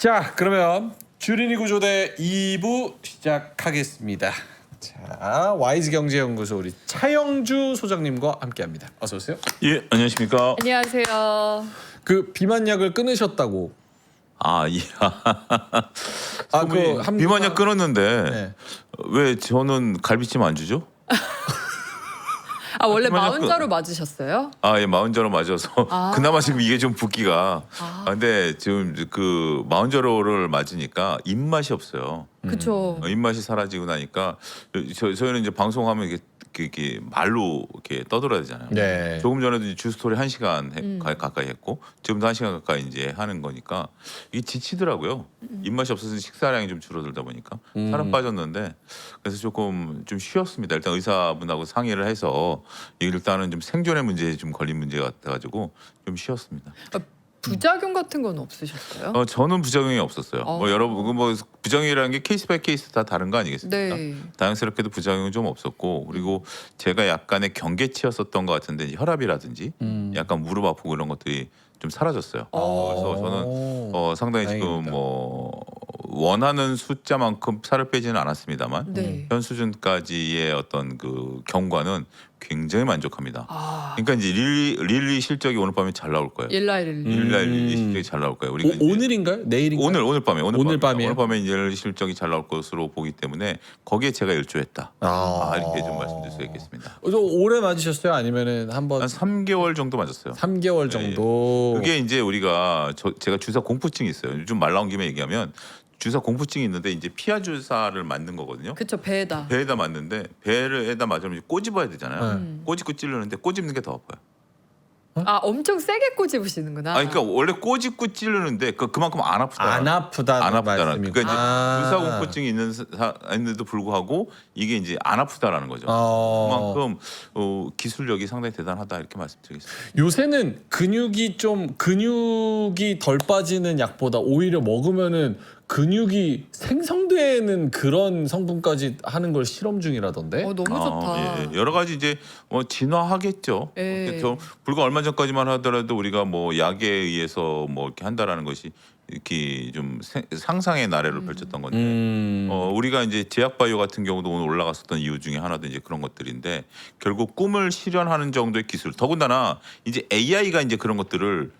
자, 그러면 주린이 구조대 2부 시작하겠습니다. 자, 와이즈경제연구소 우리 차영주 소장님과 함께합니다. 어서 오세요. 예, 안녕하십니까. 안녕하세요. 그 비만약을 끊으셨다고. 아, 예. 그 비만약 끊었는데 네. 왜 저는 갈비찜 안 주죠? 아 원래 비만약 마흔자로 맞으셨어요? 아, 예, 마흔자로 맞아서 그나마 지금 이게 좀 붓기가. 근데 지금 그 마흔자로를 맞으니까 입맛이 없어요. 그쵸. 입맛이 사라지고 나니까 저희는 이제 방송하면 이게 말로 이렇게 떠들어야 되잖아요. 네. 조금 전에도 이제 주스토리 1시간 가까이 했고 지금도 1시간 가까이 이제 하는 거니까 이게 지치더라고요. 입맛이 없어서 식사량이 좀 줄어들다 보니까 살은 빠졌는데 그래서 조금 좀 쉬었습니다. 일단 의사분하고 상의를 해서 일단은 좀 생존의 문제에 좀 걸린 문제 같아가지고 좀 쉬었습니다. 부작용 같은 건 없으셨어요? 저는 부작용이 없었어요. 뭐 여러분 뭐 부작용이라는 게 케이스 바이 케이스 다 다른 거 아니겠습니까? 네. 다행스럽게도 부작용은 좀 없었고 그리고 제가 약간의 경계치였었던 것 같은데 이제 혈압이라든지 약간 무릎 아프고 이런 것들이 좀 사라졌어요. 그래서 저는 상당히 지금 다행입니다. 뭐 원하는 숫자만큼 살을 빼지는 않았습니다만 네. 현 수준까지의 어떤 그 경과는 굉장히 만족합니다. 아 그러니까 이제 릴리 실적이 오늘 밤에 잘 나올 거예요. 일라일. 일날 릴리 실적이 잘 나올 거예요. 우리가 이제 오늘인가요? 내일인가요? 오늘 밤에 오늘 밤이에요? 오늘 밤에 이제 실적이 잘 나올 것으로 보기 때문에 거기에 제가 일조했다. 이렇게 좀 말씀드릴 수 있겠습니다. 오래 맞으셨어요? 아니면은 한번 한 3개월 정도 맞았어요. 3개월 정도. 그게 이제 우리가 제가 주사 공포증이 있어요. 요즘 말 나온 김에 얘기하면 주사 공포증이 있는데 이제 피하 주사를 맞는 거거든요. 그쵸 배에다. 배에다 맞는데 배에다 맞으면 이제 꼬집어야 되잖아요. 꼬집고 찌르는데 꼬집는 게 더 아파요. 아 엄청 세게 꼬집으시는구나. 그러니까 원래 꼬집고 찌르는데 그만큼 안 아프다. 안 아프다는 안 아프다는. 말씀이고. 그러니까 이제 주사 공포증이 있는데도 불구하고 이게 이제 안 아프다라는 거죠. 그만큼 기술력이 상당히 대단하다 이렇게 말씀드리겠습니다. 요새는 근육이 덜 빠지는 약보다 오히려 먹으면은 근육이 생성되는 그런 성분까지 하는 걸 실험 중이라던데. 너무 좋다. 예. 여러 가지 이제 진화하겠죠. 예. 불과 얼마 전까지만 하더라도 우리가 뭐 약에 의해서 뭐 이렇게 한다라는 것이 이렇게 좀 상상의 나래를 펼쳤던 건데 우리가 이제 제약바이오 같은 경우도 오늘 올라갔었던 이유 중에 하나도 이제 그런 것들인데 결국 꿈을 실현하는 정도의 기술 더군다나 이제 AI가 이제 그런 것들을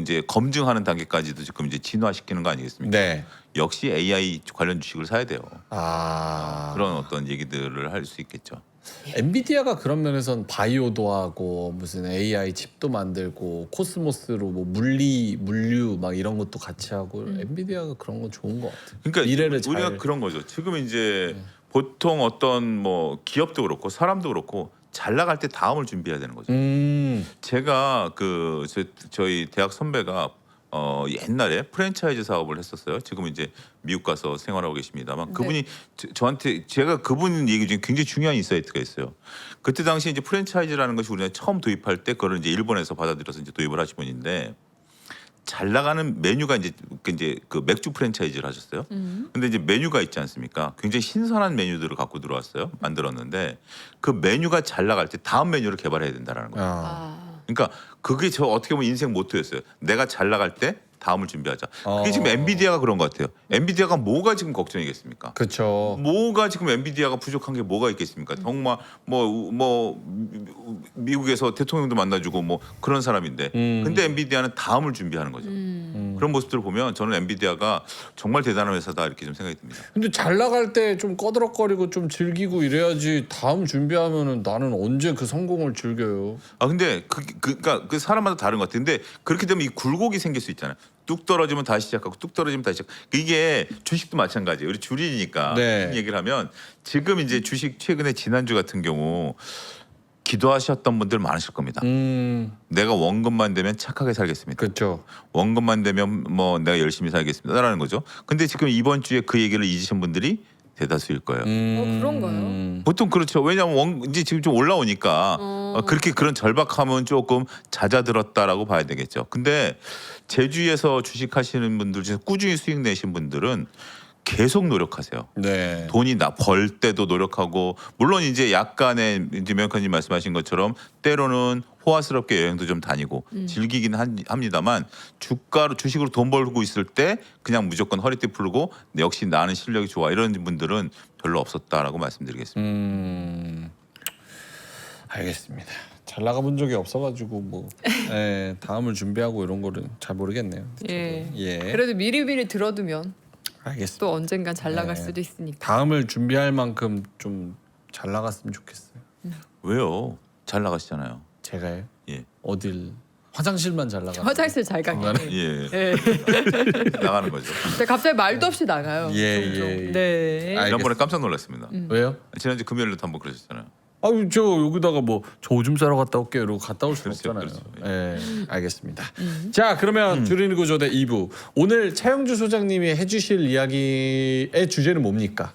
이제 검증하는 단계까지도 지금 이제 진화시키는 거 아니겠습니까? 네. 역시 AI 관련 주식을 사야 돼요. 그런 그런 어떤 얘기들을 할 수 있겠죠. 엔비디아가 그런 면에선 바이오도 하고 무슨 AI 칩도 만들고 코스모스로 뭐 물류 막 이런 것도 같이 하고 엔비디아가 그런 건 좋은 것 같아요. 그러니까 미래를 우리가 잘. 그런 거죠. 지금 이제 보통 어떤 뭐 기업도 그렇고 사람도 그렇고 잘 나갈 때 다음을 준비해야 되는 거죠. 제가 저희 대학 선배가 옛날에 프랜차이즈 사업을 했었어요. 지금 이제 미국 가서 생활하고 계십니다만 그분이 저한테 제가 그분 얘기 중에 굉장히 중요한 인사이트가 있어요. 그때 당시 이제 프랜차이즈라는 것이 우리가 처음 도입할 때 그걸 이제 일본에서 받아들여서 이제 도입을 하신 분인데 잘 나가는 메뉴가 이제 그 맥주 프랜차이즈를 하셨어요. 근데 이제 메뉴가 있지 않습니까? 굉장히 신선한 메뉴들을 갖고 들어왔어요. 만들었는데 그 메뉴가 잘 나갈 때 다음 메뉴를 개발해야 된다라는 거예요. 그러니까 그게 저 어떻게 보면 인생 모토였어요. 내가 잘 나갈 때 다음을 준비하자. 그게 지금 엔비디아가 그런 것 같아요. 엔비디아가 뭐가 지금 걱정이겠습니까? 그렇죠. 뭐가 지금 엔비디아가 부족한 게 뭐가 있겠습니까? 정말 뭐 미국에서 대통령도 만나주고 뭐 그런 사람인데 근데 엔비디아는 다음을 준비하는 거죠. 그런 모습들을 보면 저는 엔비디아가 정말 대단한 회사다 이렇게 좀 생각이 듭니다. 근데 잘 나갈 때 좀 꺼드럭거리고 좀 즐기고 이래야지 다음 준비하면은 나는 언제 그 성공을 즐겨요. 근데 그러니까 그 사람마다 다른 것 같아요. 근데 그렇게 되면 이 굴곡이 생길 수 있잖아요. 뚝 떨어지면 다시 시작하고 뚝 떨어지면 다시 시작. 이게 주식도 마찬가지예요. 우리 주린이니까 네. 얘기를 하면 지금 이제 주식 최근에 지난주 같은 경우 기도하셨던 분들 많으실 겁니다. 내가 원금만 되면 착하게 살겠습니다. 그렇죠. 원금만 되면 뭐 내가 열심히 살겠습니다라는 거죠. 근데 지금 이번 주에 그 얘기를 잊으신 분들이 대다수일 거예요. 그런가요? 보통 그렇죠. 왜냐하면 이제 지금 좀 올라오니까 그렇게 그런 절박함은 조금 잦아들었다라고 봐야 되겠죠. 근데 제주에서 주식하시는 분들 중에 꾸준히 수익 내신 분들은 계속 노력하세요. 네. 돈이 벌 때도 노력하고 물론 이제 약간의 이제 명확한님 말씀하신 것처럼 때로는 호화스럽게 여행도 좀 다니고 즐기긴 합니다만 주식으로 돈 벌고 있을 때 그냥 무조건 허리띠 풀고 역시 나는 실력이 좋아 이런 분들은 별로 없었다라고 말씀드리겠습니다. 알겠습니다. 잘 나가본 적이 없어가지고 뭐 예, 다음을 준비하고 이런 거를 잘 모르겠네요. 예. 예. 그래도 미리미리 들어두면 알겠습니다. 또 언젠간 잘 나갈 네. 수도 있으니까. 다음을 준비할 만큼 좀 잘 나갔으면 좋겠어요. 왜요? 잘 나가시잖아요. 제가요? 예. 어딜 화장실만 잘 나가. 화장실 잘 가게. 예. 예. 나가는 거죠. 근데 갑자기 말도 없이 나가요. 예, 종종. 예, 예. 네. 알겠습니다. 지난번에 깜짝 놀랐습니다. 왜요? 지난주 금요일에도 한번 그러셨잖아요. 아유 저 여기다가 뭐 저 오줌 싸러 갔다 올게요 이러고 갔다 올 수 그렇죠, 없잖아요. 그렇죠. 예, 알겠습니다. 자 그러면 주린이 구조대 2부 오늘 차영주 소장님이 해주실 이야기의 주제는 뭡니까?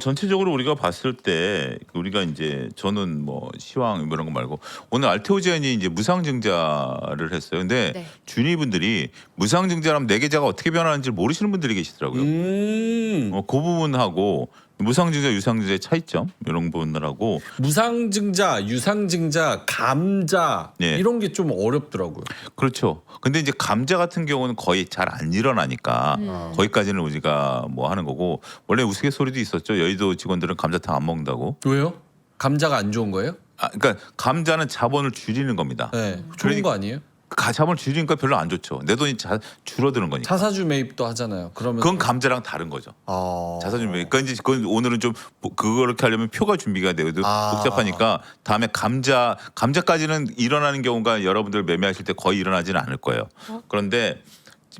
전체적으로 우리가 봤을 때 우리가 이제 저는 뭐 시황 이런 거 말고 오늘 알테오젠이 이제 무상증자를 했어요. 근데 네. 준이분들이 무상증자라면 내 계좌가 어떻게 변하는지 모르시는 분들이 계시더라고요. 그 부분하고 무상증자, 유상증자의 차이점 이런 부분들하고 무상증자, 유상증자, 감자 예. 이런 게 좀 어렵더라고요. 그렇죠. 근데 이제 감자 같은 경우는 거의 잘 안 일어나니까 거기까지는 우리가 뭐 하는 거고 원래 우스갯소리도 있었죠. 여의도 직원들은 감자탕 안 먹는다고. 왜요? 감자가 안 좋은 거예요? 그러니까 감자는 자본을 줄이는 겁니다. 네, 좋은 그러니까 거 아니에요? 자본을 줄이니까 별로 안 좋죠. 내 돈이 줄어드는 거니까. 자사주 매입도 하잖아요. 그러면 그건 감자랑 다른 거죠. 자사주 매입. 그러니까 이제 그건 오늘은 좀 그렇게 하려면 표가 준비가 되고 복잡하니까 다음에 감자까지는 일어나는 경우가 여러분들 매매하실 때 거의 일어나지는 않을 거예요. 그런데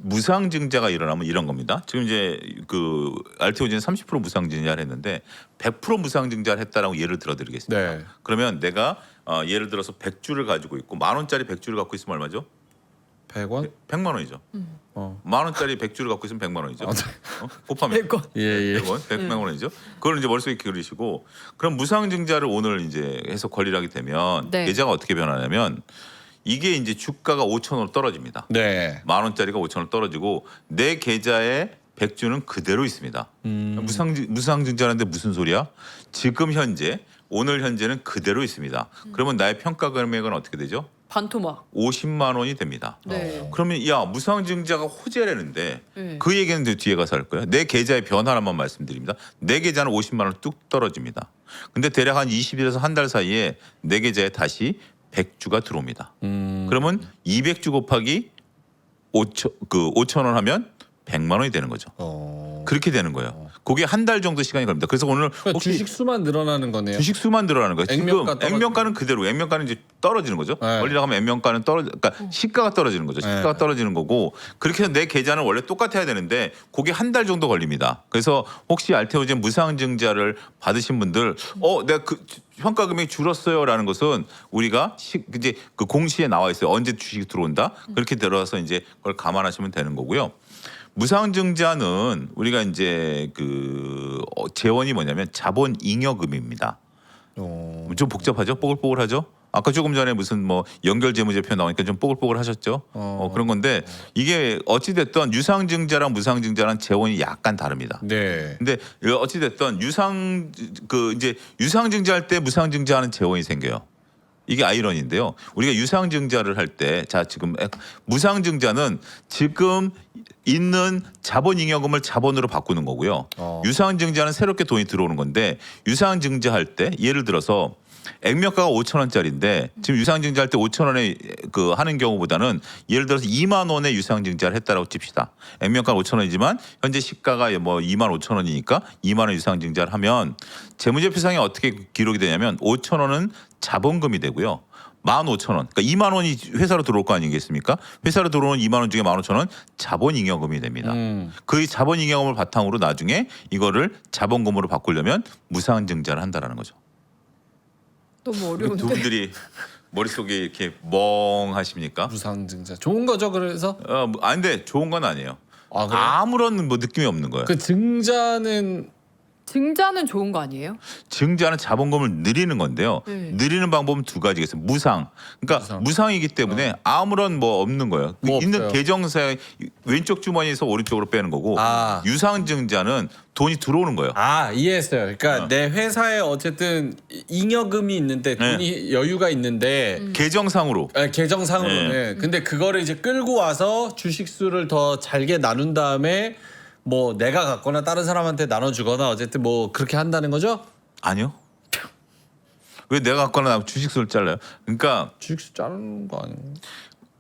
무상증자가 일어나면 이런 겁니다. 지금 이제 그 알테오젠 30% 무상증자를 했는데 100% 무상증자를 했다라고 예를 들어드리겠습니다. 네. 그러면 내가 예를 들어서 100주를 가지고 있고 10,000원짜리 100주를 갖고 있으면 얼마죠? 100원? 100만 원이죠. 어. 10,000원짜리 100주를 갖고 있으면 100만 원이죠. 네. 곱하면 100원. 예. 100원, 100만 원이죠. 그걸 이제 머릿속에 기울이시고 그럼 무상증자를 오늘 이제 해서 권리를 하게 되면 네. 계좌가 어떻게 변하냐면 이게 이제 주가가 5,000원으로 떨어집니다. 네. 10,000원짜리가 5,000원 떨어지고 내 계좌에 100주는 그대로 있습니다. 무상증자하는데 무슨 소리야? 지금 현재 오늘 현재는 그대로 있습니다. 그러면 나의 평가 금액은 어떻게 되죠? 반토막. 50만 원이 됩니다. 네. 그러면 야 무상증자가 호재라는데 네. 그 얘기는 이제 뒤에 가서 할 거예요. 내 계좌의 변화만 말씀드립니다. 내 계좌는 50만 원 뚝 떨어집니다. 근데 대략 한 20일에서 한 달 사이에 내 계좌에 다시 100주가 들어옵니다. 그러면 200주 곱하기 5,000원 하면 100만 원이 되는 거죠. 그렇게 되는 거예요. 그게 한 달 정도 시간이 걸립니다. 그래서 오늘 그러니까 혹시 주식 수만 늘어나는 거네요. 주식 수만 늘어나는 거예요. 액면가 지금 액면가는 그대로, 액면가는 이제 떨어지는 거죠. 네. 원리 나가면 액면가는 그러니까 시가가 떨어지는 거죠. 시가가 네. 떨어지는 거고 그렇게 해서 내 계좌는 원래 똑같아야 되는데 그게 한 달 정도 걸립니다. 그래서 혹시 알테오젠 무상증자를 받으신 분들, 내가 그 평가 금액이 줄었어요라는 것은 우리가 이제 그 공시에 나와 있어요. 언제 주식이 들어온다. 그렇게 들어와서 이제 그걸 감안하시면 되는 거고요. 무상증자는 우리가 이제 그 재원이 뭐냐면 자본 잉여금입니다. 좀 복잡하죠? 뽀글뽀글하죠? 아까 조금 전에 무슨 뭐 연결 재무제표 나오니까 좀 뽀글뽀글하셨죠? 그런 건데 이게 어찌 됐든 유상증자랑 무상증자랑 재원이 약간 다릅니다. 네. 근데 어찌 됐든 이제 유상증자할 때 무상증자하는 재원이 생겨요. 이게 아이러니인데요. 우리가 유상증자를 할 때 지금 무상증자는 지금 있는 자본잉여금을 자본으로 바꾸는 거고요. 유상증자는 새롭게 돈이 들어오는 건데 유상증자할 때 예를 들어서 액면가가 5,000원짜리인데 지금 유상증자할 때 5,000원에 그 하는 경우보다는 예를 들어서 2만 원에 유상증자를 했다라고 칩시다. 액면가는 5,000원이지만 현재 시가가 뭐 2만 5,000원이니까 2만 원 유상증자를 하면 재무제표상에 어떻게 기록이 되냐면 5,000원은 자본금이 되고요. 15,000원. 그러니까 2만 원이 회사로 들어올 거 아니겠습니까? 회사로 들어오는 2만 원 중에 15,000원 자본잉여금이 됩니다. 그 자본잉여금을 바탕으로 나중에 이거를 자본금으로 바꾸려면 무상증자를 한다라는 거죠. 너무 어려운데. 두 분들이 머릿속에 이렇게 멍하십니까? 무상증자 좋은 거죠. 그래서 근데 좋은 건 아니에요. 그래요? 아무런 뭐 느낌이 없는 거예요. 그 증자는 증자는 좋은 거 아니에요? 증자는 자본금을 늘리는 건데요. 네. 늘리는 방법은 두 가지가 있어요. 무상. 그러니까 무상이기 때문에 아무런 뭐 없는 거예요. 뭐 있는 없어요. 계정사의 왼쪽 주머니에서 오른쪽으로 빼는 거고 아. 유상 증자는 돈이 들어오는 거예요. 아 이해했어요. 그러니까 내 회사에 어쨌든 잉여금이 있는데 돈이 여유가 있는데 계정상으로. 계정상으로는 근데 그거를 이제 끌고 와서 주식수를 더 잘게 나눈 다음에 뭐 내가 갖거나 다른 사람한테 나눠주거나 어쨌든 뭐 그렇게 한다는 거죠? 아니요. 왜 내가 갖거나 주식수를 잘라요? 그러니까 주식수 자르는 거 아니에요?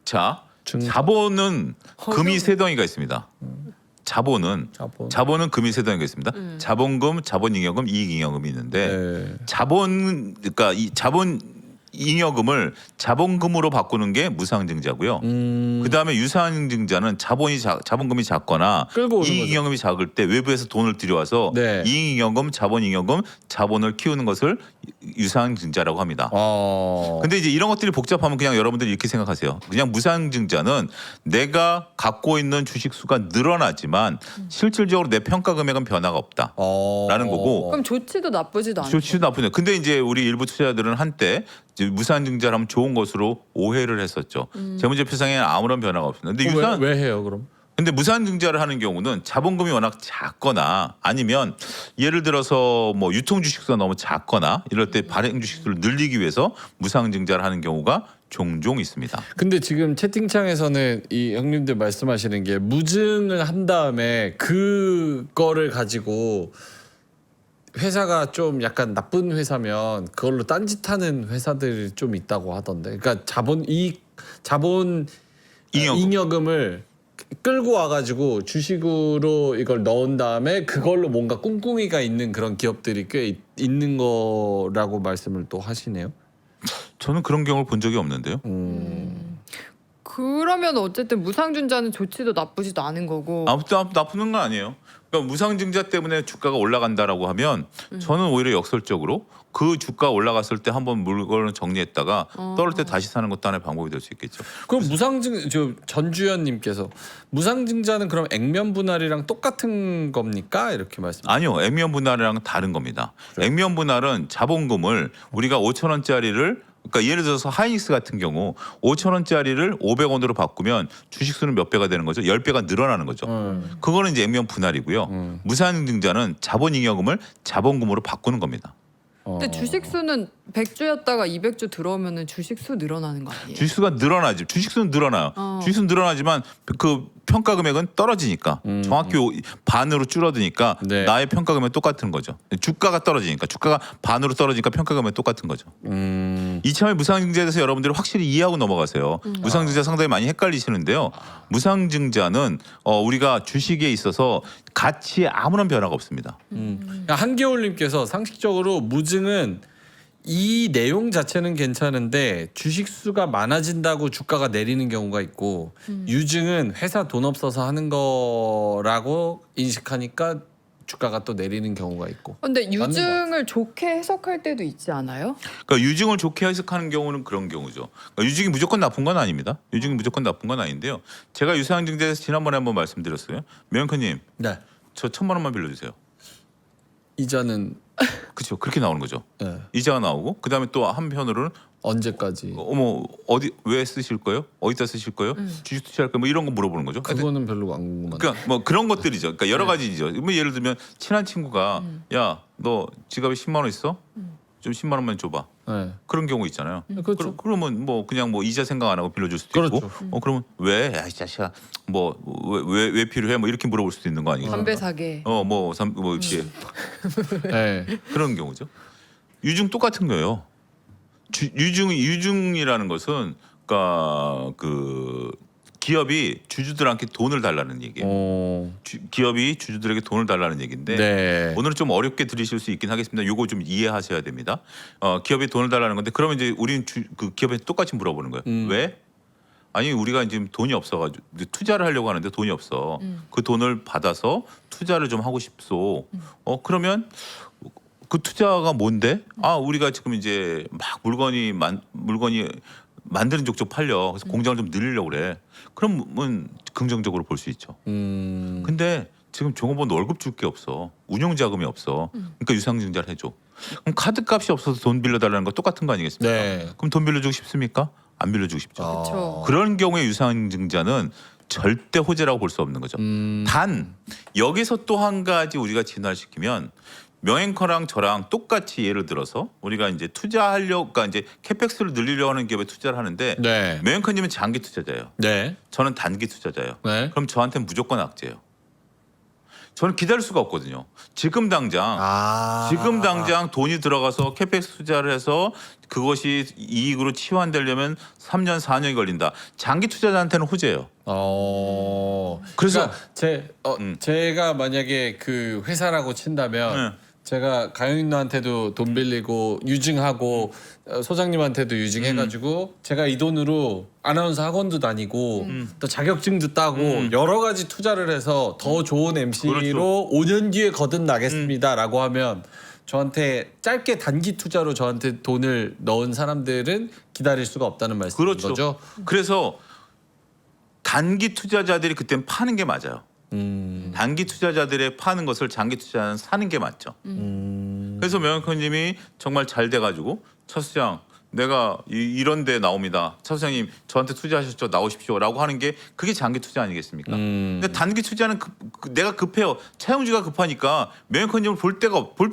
자 증자. 자본은 금이 세 덩이가 있습니다. 자본은 금이 세 덩이가 있습니다. 자본금, 자본잉여금, 이익잉여금이 있는데 네. 그러니까 이 자본 잉여금을 자본금으로 바꾸는 게 무상증자고요. 그다음에 유상증자는 자본금이 작거나 끌고 오는 이익잉여금이 작을 때 외부에서 돈을 들여와서 네. 이익잉여금, 자본잉여금, 자본을 키우는 것을 유상증자라고 합니다. 근데 이제 이런 것들이 복잡하면 그냥 여러분들이 이렇게 생각하세요. 그냥 무상증자는 내가 갖고 있는 주식 수가 늘어나지만 실질적으로 내 평가 금액은 변화가 없다라는 거고. 그럼 좋지도 나쁘지도 않죠. 좋지도 나쁘죠. 근데 이제 우리 일부 투자자들은 한때 이제 무상증자를 하면 좋은 것으로 오해를 했었죠. 재무제표상에는 아무런 변화가 없습니다. 근데 왜 해요 그럼? 근데 무상증자를 하는 경우는 자본금이 워낙 작거나 아니면 예를 들어서 뭐 유통주식수가 너무 작거나 이럴 때 발행주식수를 늘리기 위해서 무상증자를 하는 경우가 종종 있습니다. 근데 지금 채팅창에서는 이 형님들 말씀하시는 게 무증을 한 다음에 그거를 가지고 회사가 좀 약간 나쁜 회사면 그걸로 딴짓하는 회사들이 좀 있다고 하던데. 그러니까 자본 잉여금을 끌고 와가지고 주식으로 이걸 넣은 다음에 그걸로 뭔가 꿍꿍이가 있는 그런 기업들이 꽤 있는 거라고 말씀을 또 하시네요. 저는 그런 경우를 본 적이 없는데요. 그러면 어쨌든 무상증자는 좋지도 나쁘지도 않은 거고. 아무튼 나쁘는 건 아니에요. 그러니까 무상증자 때문에 주가가 올라간다라고 하면 저는 오히려 역설적으로 그 주가 올라갔을 때 한번 물건을 정리했다가 떨어질 때 다시 사는 것도 하나의 방법이 될 수 있겠죠. 그럼 전주현님께서 무상증자는 그럼 액면 분할이랑 똑같은 겁니까? 이렇게 말씀. 아니요, 액면 분할이랑 다른 겁니다. 액면 분할은 자본금을 우리가 5천 원짜리를 그러니까 예를 들어서 하이닉스 같은 경우 5천 원짜리를 500원으로 바꾸면 주식수는 몇 배가 되는 거죠? 10배가 늘어나는 거죠. 그거는 이제 액면 분할이고요. 무상증자는 자본잉여금을 자본금으로 바꾸는 겁니다. 근데 주식수는 100주였다가 200주 들어오면은 주식수 늘어나는 거 아니에요? 주식수가 늘어나지. 주식수는 늘어나요. 주식수는 늘어나지만 그 평가 금액은 떨어지니까 정확히 반으로 줄어드니까 네. 나의 평가 금액은 똑같은 거죠. 주가가 떨어지니까 주가가 반으로 떨어지니까 평가 금액은 똑같은 거죠. 이참에 무상증자에 대해서 여러분들이 확실히 이해하고 넘어가세요. 무상증자 상당히 많이 헷갈리시는데요. 무상증자는 우리가 주식에 있어서 가치에 아무런 변화가 없습니다. 한겨울님께서 상식적으로 무증은 이 내용 자체는 괜찮은데 주식 수가 많아진다고 주가가 내리는 경우가 있고 유증은 회사 돈 없어서 하는 거라고 인식하니까 주가가 또 내리는 경우가 있고. 근데 유증을 좋게 해석할 때도 있지 않아요? 그러니까 유증을 좋게 해석하는 경우는 그런 경우죠. 그러니까 유증이 무조건 나쁜 건 아닙니다. 유증이 무조건 나쁜 건 아닌데요. 제가 유상증자에서 지난번에 한번 말씀드렸어요. 명현커님, 네. 저 1,000만 원만 빌려주세요. 이자는 그렇죠. 그렇게 나오는 거죠. 네. 이자가 나오고 그다음에 또 한편으로는 언제까지? 어머 어디 왜 쓰실 거예요? 어디다 쓰실 거예요? 주식 투자할 거예요? 뭐 이런 거 물어보는 거죠. 그거는 별로 안 궁금한데. 그러니까 뭐 그런 것들이죠. 그러니까 여러 가지죠. 뭐 예를 들면 친한 친구가 야 너 지갑에 10만 원 있어? 좀 10만 원만 줘봐. 네. 그런 경우 있잖아요. 그렇죠. 그러면 뭐 그냥 뭐 이자 생각 안 하고 빌려줄 수도 그렇죠. 있고. 그러면 왜? 야, 이 자식아 뭐 왜 필요해? 뭐 이렇게 물어볼 수도 있는 거 아니겠어요? 담배 사게. 뭐 이렇게 네. 그런 경우죠. 유증 똑같은 거예요. 유증이라는 것은 그러니까 그 기업이 주주들한테 돈을 달라는 얘기예요. 기업이 주주들에게 돈을 달라는 얘기인데 네. 오늘은 좀 어렵게 들으실 수 있긴 하겠습니다. 요거 좀 이해하셔야 됩니다. 기업이 돈을 달라는 건데 그러면 이제 우리는 그 기업에 똑같이 물어보는 거예요. 왜? 아니 우리가 지금 돈이 없어가지고 투자를 하려고 하는데 돈이 없어. 그 돈을 받아서 투자를 좀 하고 싶소. 그러면 그 투자가 뭔데? 우리가 지금 이제 막 물건이 만드는 족족 팔려. 그래서 공장을 좀 늘리려고 그래. 그러면 긍정적으로 볼 수 있죠. 근데 지금 종업원 월급 줄 게 없어. 운용 자금이 없어. 그러니까 유상증자를 해줘. 그럼 카드값이 없어서 돈 빌려달라는 거 똑같은 거 아니겠습니까? 네. 그럼 돈 빌려주고 싶습니까? 안 빌려주고 싶죠. 그렇죠. 그런 경우에 유상증자는 절대 호재라고 볼 수 없는 거죠. 단 여기서 또 한 가지 우리가 진화시키면 명앵커랑 저랑 똑같이 예를 들어서 우리가 이제 투자하려고 그러니까 이제 캐펙스를 늘리려고 하는 기업에 투자를 하는데 네. 명앵커님은 장기 투자자예요. 네. 저는 단기 투자자예요. 네. 그럼 저한테는 무조건 악재예요. 저는 기다릴 수가 없거든요. 지금 당장 돈이 들어가서 캐펙스 투자를 해서 그것이 이익으로 치환되려면 3년 4년이 걸린다. 장기 투자자한테는 호재예요. 그래서 그러니까 제가 만약에 그 회사라고 친다면 제가 가영님한테도 돈 빌리고 유증하고 소장님한테도 유증해가지고 제가 이 돈으로 아나운서 학원도 다니고 또 자격증도 따고 여러 가지 투자를 해서 더 좋은 MC로 그렇죠. 5년 뒤에 거듭나겠습니다라고 하면 저한테 짧게 단기 투자로 저한테 돈을 넣은 사람들은 기다릴 수가 없다는 말씀인 그렇죠. 거죠. 그래서 단기 투자자들이 그때는 파는 게 맞아요. 단기 투자자들의 파는 것을 장기 투자자는 사는 게 맞죠. 그래서 명앵커님이 정말 잘 돼가지고 차 수장 내가 이런 데 나옵니다. 차 수장님 저한테 투자하셨죠? 나오십시오라고 하는 게 그게 장기 투자 아니겠습니까? 근데 단기 투자는 내가 급해요. 차용주가 급하니까 명앵커님을 볼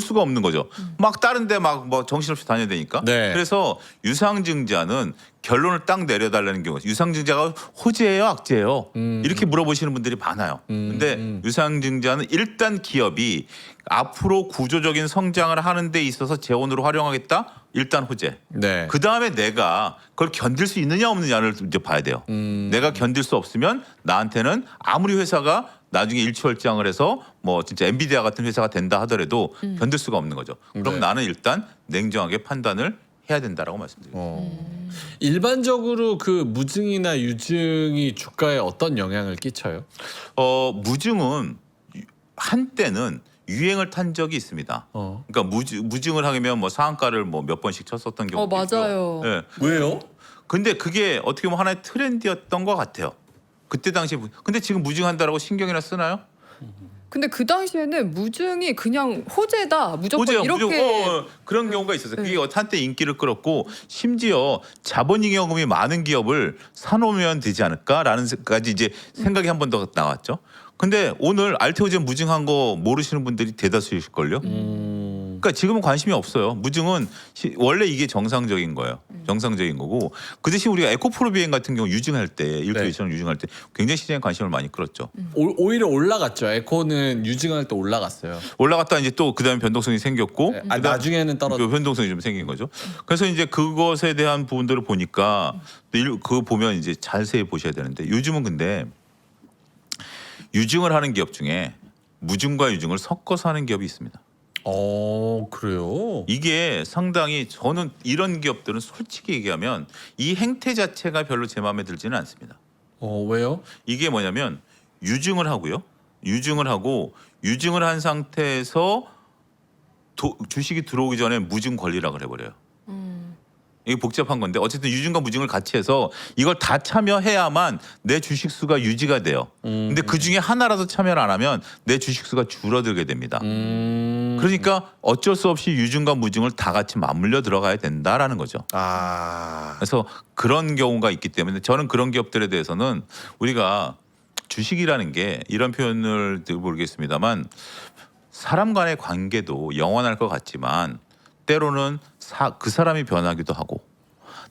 수가 없는 거죠. 막 다른 데 막 뭐 정신없이 다녀야 되니까. 네. 그래서 유상증자는 결론을 딱 내려달라는 경우 유상증자가 호재예요 악재예요 이렇게 물어보시는 분들이 많아요. 근데 유상증자는 일단 기업이 앞으로 구조적인 성장을 하는 데 있어서 재원으로 활용하겠다 일단 호재. 네. 그 다음에 내가 그걸 견딜 수 있느냐 없느냐를 이제 봐야 돼요. 내가 견딜 수 없으면 나한테는 아무리 회사가 나중에 일취월장을 해서 뭐 진짜 엔비디아 같은 회사가 된다 하더라도 견딜 수가 없는 거죠. 그럼 네. 나는 일단 냉정하게 판단을 해야 된다라고 말씀드립니다. 일반적으로 그 무증이나 유증이 주가에 어떤 영향을 끼쳐요? 무증은 한때는 유행을 탄 적이 있습니다. 그러니까 무증을 하면 뭐 상한가를 뭐 몇 번씩 쳤었던 경우도 있고요. 맞아요. 네. 왜요? 근데 그게 어떻게 보면 하나의 트렌드였던 것 같아요. 그때 당시에 근데 지금 무증한다라고 신경이나 쓰나요? 근데 그 당시에는 무증이 그냥 호재다 무조건 호재요, 이렇게 무조건 그런 경우가 있었어요. 그게 한때 인기를 끌었고 심지어 자본잉여금이 많은 기업을 사놓으면 되지 않을까라는까지 이제 생각이 한 번 더 나왔죠. 근데 오늘 알테오젠 무증한 거 모르시는 분들이 대다수이실걸요. 그러니까 지금은 관심이 없어요. 무증은 원래 이게 정상적인 거예요. 정상적인 거고 그 대신 우리가 에코프로비엔 같은 경우 유증할 때 1조 네. 2천원 유증할 때 굉장히 시장에 관심을 많이 끌었죠. 오히려 올라갔죠. 에코는 유증할 때 올라갔어요. 올라갔다 이제 또 그다음에 변동성이 생겼고 나중에는 떨어져. 그 변동성이 좀 생긴 거죠. 그래서 이제 그것에 대한 부분들을 보니까 그거 보면 이제 자세히 보셔야 되는데 요즘은 근데 유증을 하는 기업 중에 무증과 유증을 섞어서 하는 기업이 있습니다. 그래요? 이게 상당히 저는 이런 기업들은 솔직히 얘기하면 이 행태 자체가 별로 제 마음에 들지는 않습니다. 왜요? 이게 뭐냐면 유증을 하고요. 유증을 하고 유증을 한 상태에서 주식이 들어오기 전에 무증 권리락을 해버려요. 이게 복잡한 건데 어쨌든 유증과 무증을 같이 해서 이걸 다 참여해야만 내 주식 수가 유지가 돼요. 근데 그 중에 하나라도 참여를 안 하면 내 주식 수가 줄어들게 됩니다. 그러니까 어쩔 수 없이 유증과 무증을 다 같이 맞물려 들어가야 된다라는 거죠. 그래서 그런 경우가 있기 때문에 저는 그런 기업들에 대해서는 우리가 주식이라는 게 이런 표현을 모르겠습니다만 사람 간의 관계도 영원할 것 같지만 때로는 그 사람이 변하기도 하고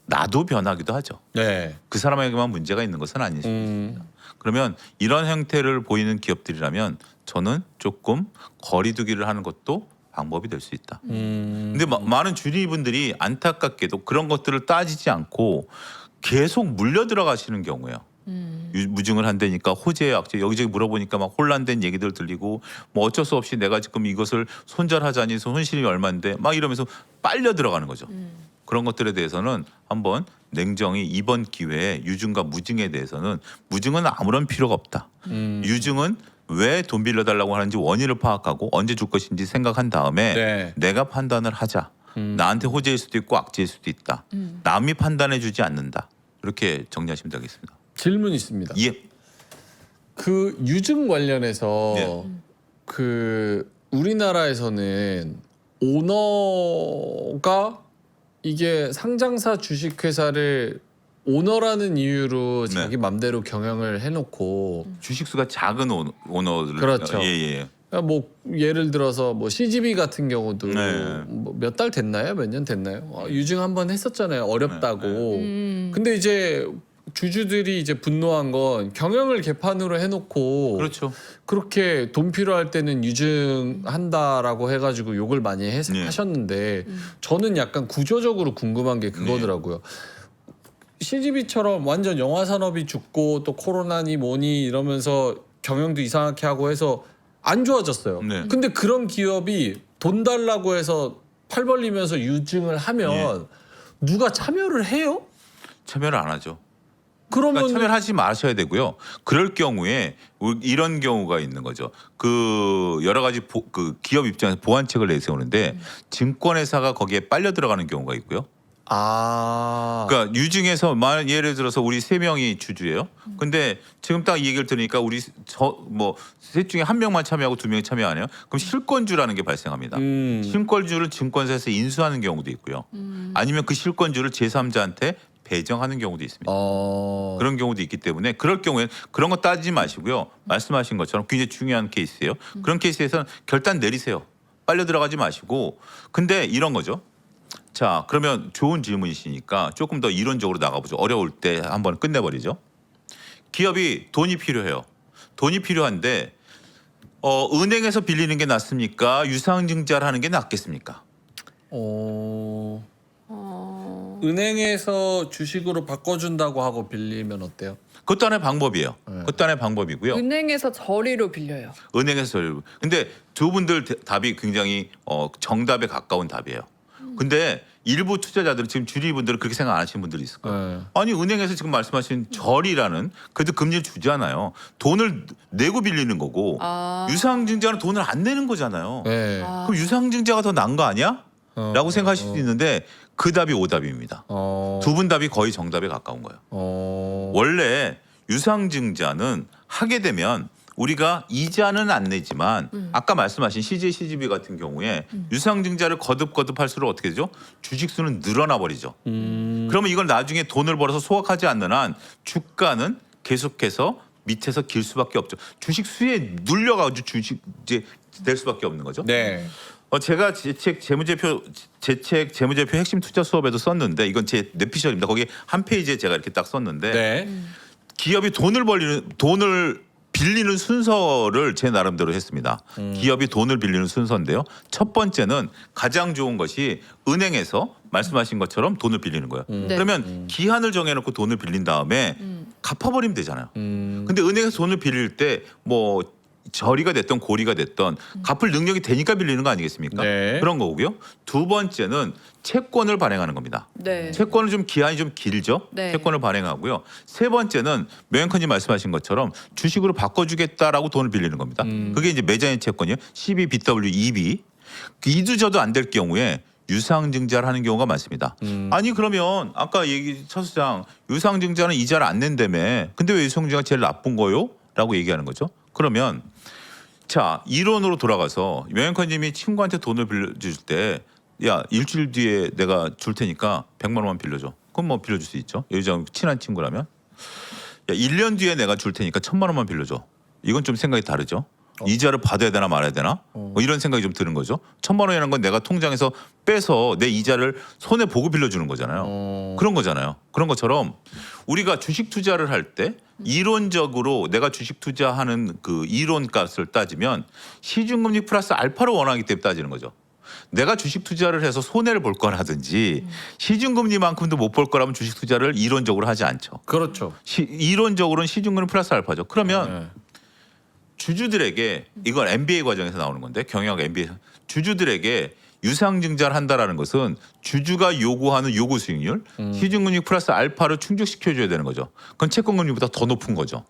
나도 변하기도 하죠. 네. 그 사람에게만 문제가 있는 것은 아닐 수 있습니다. 그러면 이런 형태를 보이는 기업들이라면 저는 조금 거리두기를 하는 것도 방법이 될 수 있다. 근데 많은 주리분들이 안타깝게도 그런 것들을 따지지 않고 계속 물려 들어가시는 경우예요. 무증을 한다니까 호재 악재 여기저기 물어보니까 막 혼란된 얘기들 들리고 뭐 어쩔 수 없이 내가 지금 이것을 손절하자니 손실이 얼마인데 막 이러면서 빨려 들어가는 거죠. 그런 것들에 대해서는 한번 냉정히 이번 기회에 유증과 무증에 대해서는 무증은 아무런 필요가 없다. 유증은 왜 돈 빌려달라고 하는지 원인을 파악하고 언제 줄 것인지 생각한 다음에 네. 내가 판단을 하자. 나한테 호재일 수도 있고 악재일 수도 있다. 남이 판단해 주지 않는다. 이렇게 정리하시면 되겠습니다. 질문 있습니다. 예. 그 유증 관련해서 네. 그 우리나라에서는 오너가 이게 상장사 주식회사를 오너라는 이유로 네. 자기 맘대로 경영을 해놓고 주식수가 작은 오너들 그렇죠. 예. 그러니까 뭐 예를 들어서 뭐 CGV 같은 경우도 네. 뭐 몇 달 됐나요? 몇 년 됐나요? 유증 한번 했었잖아요. 어렵다고. 음. 근데 이제 주주들이 이제 분노한 건 경영을 개판으로 해놓고 그렇죠. 그렇게 돈 필요할 때는 유증한다라고 해가지고 욕을 많이 네. 하셨는데 저는 약간 구조적으로 궁금한 게 그거더라고요. CGV처럼 완전 영화 산업이 죽고 또 코로나니 뭐니 이러면서 경영도 이상하게 하고 해서 안 좋아졌어요. 네. 근데 그런 기업이 돈 달라고 해서 팔 벌리면서 유증을 하면 누가 참여를 해요? 참여를 안 하죠. 그러면 그러니까 참여를 하지 마셔야 되고요. 그럴 경우에 이런 경우가 있는 거죠. 그 여러 가지 그 기업 입장에서 보완책을 내세우는데 증권회사가 거기에 빨려 들어가는 경우가 있고요. 그러니까 유증에서 예를 들어서 우리 3명이 주주예요. 근데 지금 딱 이 얘기를 들으니까 우리 셋 중에 1명만 참여하고 2명이 참여 안 해요. 그럼 실권주라는 게 발생합니다. 실권주를 증권사에서 인수하는 경우도 있고요. 아니면 그 실권주를 제3자한테 배정하는 경우도 있습니다. 그런 경우도 있기 때문에 그럴 경우에 그런 거 따지지 마시고요. 말씀하신 것처럼 굉장히 중요한 케이스예요. 그런 케이스에서는 결단 내리세요. 빨려 들어가지 마시고. 근데 이런 거죠. 자, 그러면 좋은 질문이시니까 조금 더 이론적으로 나가보죠. 어려울 때 한번 끝내버리죠. 기업이 돈이 필요해요. 돈이 필요한데 은행에서 빌리는 게 낫습니까? 유상증자를 하는 게 낫겠습니까? 은행에서 주식으로 바꿔준다고 하고 빌리면 어때요? 그것도 하나의 방법이에요. 그것도 하나의 방법이고요. 은행에서 저리로 빌려요. 은행에서 근데 두 분들 답이 굉장히 정답에 가까운 답이에요. 근데 일부 투자자들은 지금 주리분들은 그렇게 생각 안 하시는 분들이 있을 거예요. 아니 은행에서 지금 말씀하신 절이라는 그래도 금리를 주잖아요. 돈을 내고 빌리는 거고 유상증자는 돈을 안 내는 거잖아요. 네. 그럼 유상증자가 더 나은 거 아니야? 라고 생각하실 수 있는데 그 답이 오답입니다. 두 분 답이 거의 정답에 가까운 거예요. 원래 유상증자는 하게 되면 우리가 이자는 안 내지만 아까 말씀하신 CJ, CGV 같은 경우에 유상증자를 거듭 할수록 어떻게 되죠? 주식수는 늘어나 버리죠. 그러면 이걸 나중에 돈을 벌어서 소각하지 않는 한 주가는 계속해서 밑에서 길 수밖에 없죠. 주식수에 눌려가지고 주식 이제 될 수밖에 없는 거죠. 네. 제가 제 책 재무제표 핵심 투자 수업에도 썼는데 이건 제 뇌피셜입니다. 거기 한 페이지에 제가 이렇게 딱 썼는데 네. 기업이 돈을 빌리는 순서를 제 나름대로 했습니다. 기업이 돈을 빌리는 순서인데요. 첫 번째는 가장 좋은 것이 은행에서 말씀하신 것처럼 돈을 빌리는 거예요. 그러면 기한을 정해놓고 돈을 빌린 다음에 갚아버리면 되잖아요. 근데 은행에서 돈을 빌릴 때 저리가 됐던 고리가 됐던 갚을 능력이 되니까 빌리는 거 아니겠습니까? 네. 그런 거고요. 두 번째는 채권을 발행하는 겁니다. 네. 채권은 좀 기한이 좀 길죠. 네. 채권을 발행하고요. 세 번째는 명현커님 말씀하신 것처럼 주식으로 바꿔주겠다라고 돈을 빌리는 겁니다. 그게 이제 매장의 채권이요. CBBW, EB. 이두저도 안 될 경우에 유상증자를 하는 경우가 많습니다. 아니 그러면 아까 차 수장 유상증자는 이자를 안 낸다며. 근데 왜 유상증자가 제일 나쁜 거요? 라고 얘기하는 거죠. 그러면 자 이론으로 돌아가서 명현커님이 친구한테 돈을 빌려줄 때 야 일주일 뒤에 내가 줄 테니까 100만 원만 빌려줘. 그럼 빌려줄 수 있죠. 여기서 친한 친구라면 야 1년 뒤에 내가 줄 테니까 1,000만 원만 빌려줘. 이건 좀 생각이 다르죠. 이자를 받아야 되나 말아야 되나 이런 생각이 좀 드는 거죠. 1,000만 원이라는 건 내가 통장에서 빼서 내 이자를 손에 보고 빌려주는 거잖아요. 그런 거잖아요. 그런 것처럼 우리가 주식 투자를 할 때 이론적으로 내가 주식 투자하는 그 이론값을 따지면 시중금리 플러스 알파를 원하기 때문에 따지는 거죠. 내가 주식 투자를 해서 손해를 볼 거라든지 시중금리만큼도 못 볼 거라면 주식 투자를 이론적으로 하지 않죠. 그렇죠. 이론적으로는 시중금리 플러스 알파죠. 그러면 주주들에게 이건 MBA 과정에서 나오는 건데 경영학 MBA 주주들에게 유상증자를 한다라는 것은 주주가 요구하는 요구 수익률, 시중금리 플러스 알파를 충족시켜줘야 되는 거죠. 그건 채권금리보다 더 높은 거죠.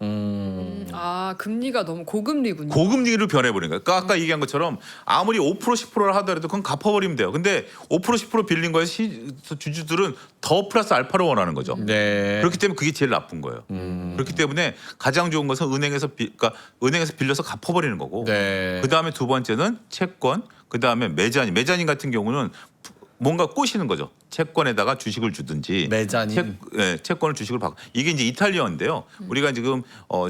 아 금리가 너무 고금리군요. 고금리를 변해버린 거예요. 그러니까 아까 얘기한 것처럼 아무리 5% 10%를 하더라도 그건 갚아버리면 돼요. 근데 5% 10% 빌린 거에 주주들은 더 플러스 알파를 원하는 거죠. 네. 그렇기 때문에 그게 제일 나쁜 거예요. 그렇기 때문에 가장 좋은 것은 그러니까 은행에서 빌려서 갚아버리는 거고. 네. 그 다음에 두 번째는 채권, 그 다음에 메자닌. 메자닌 같은 경우는 뭔가 꼬시는 거죠. 채권에다가 주식을 주든지 메자닌. 채권을 주식을 바꿔. 이게 이제 이탈리아인데요. 우리가 지금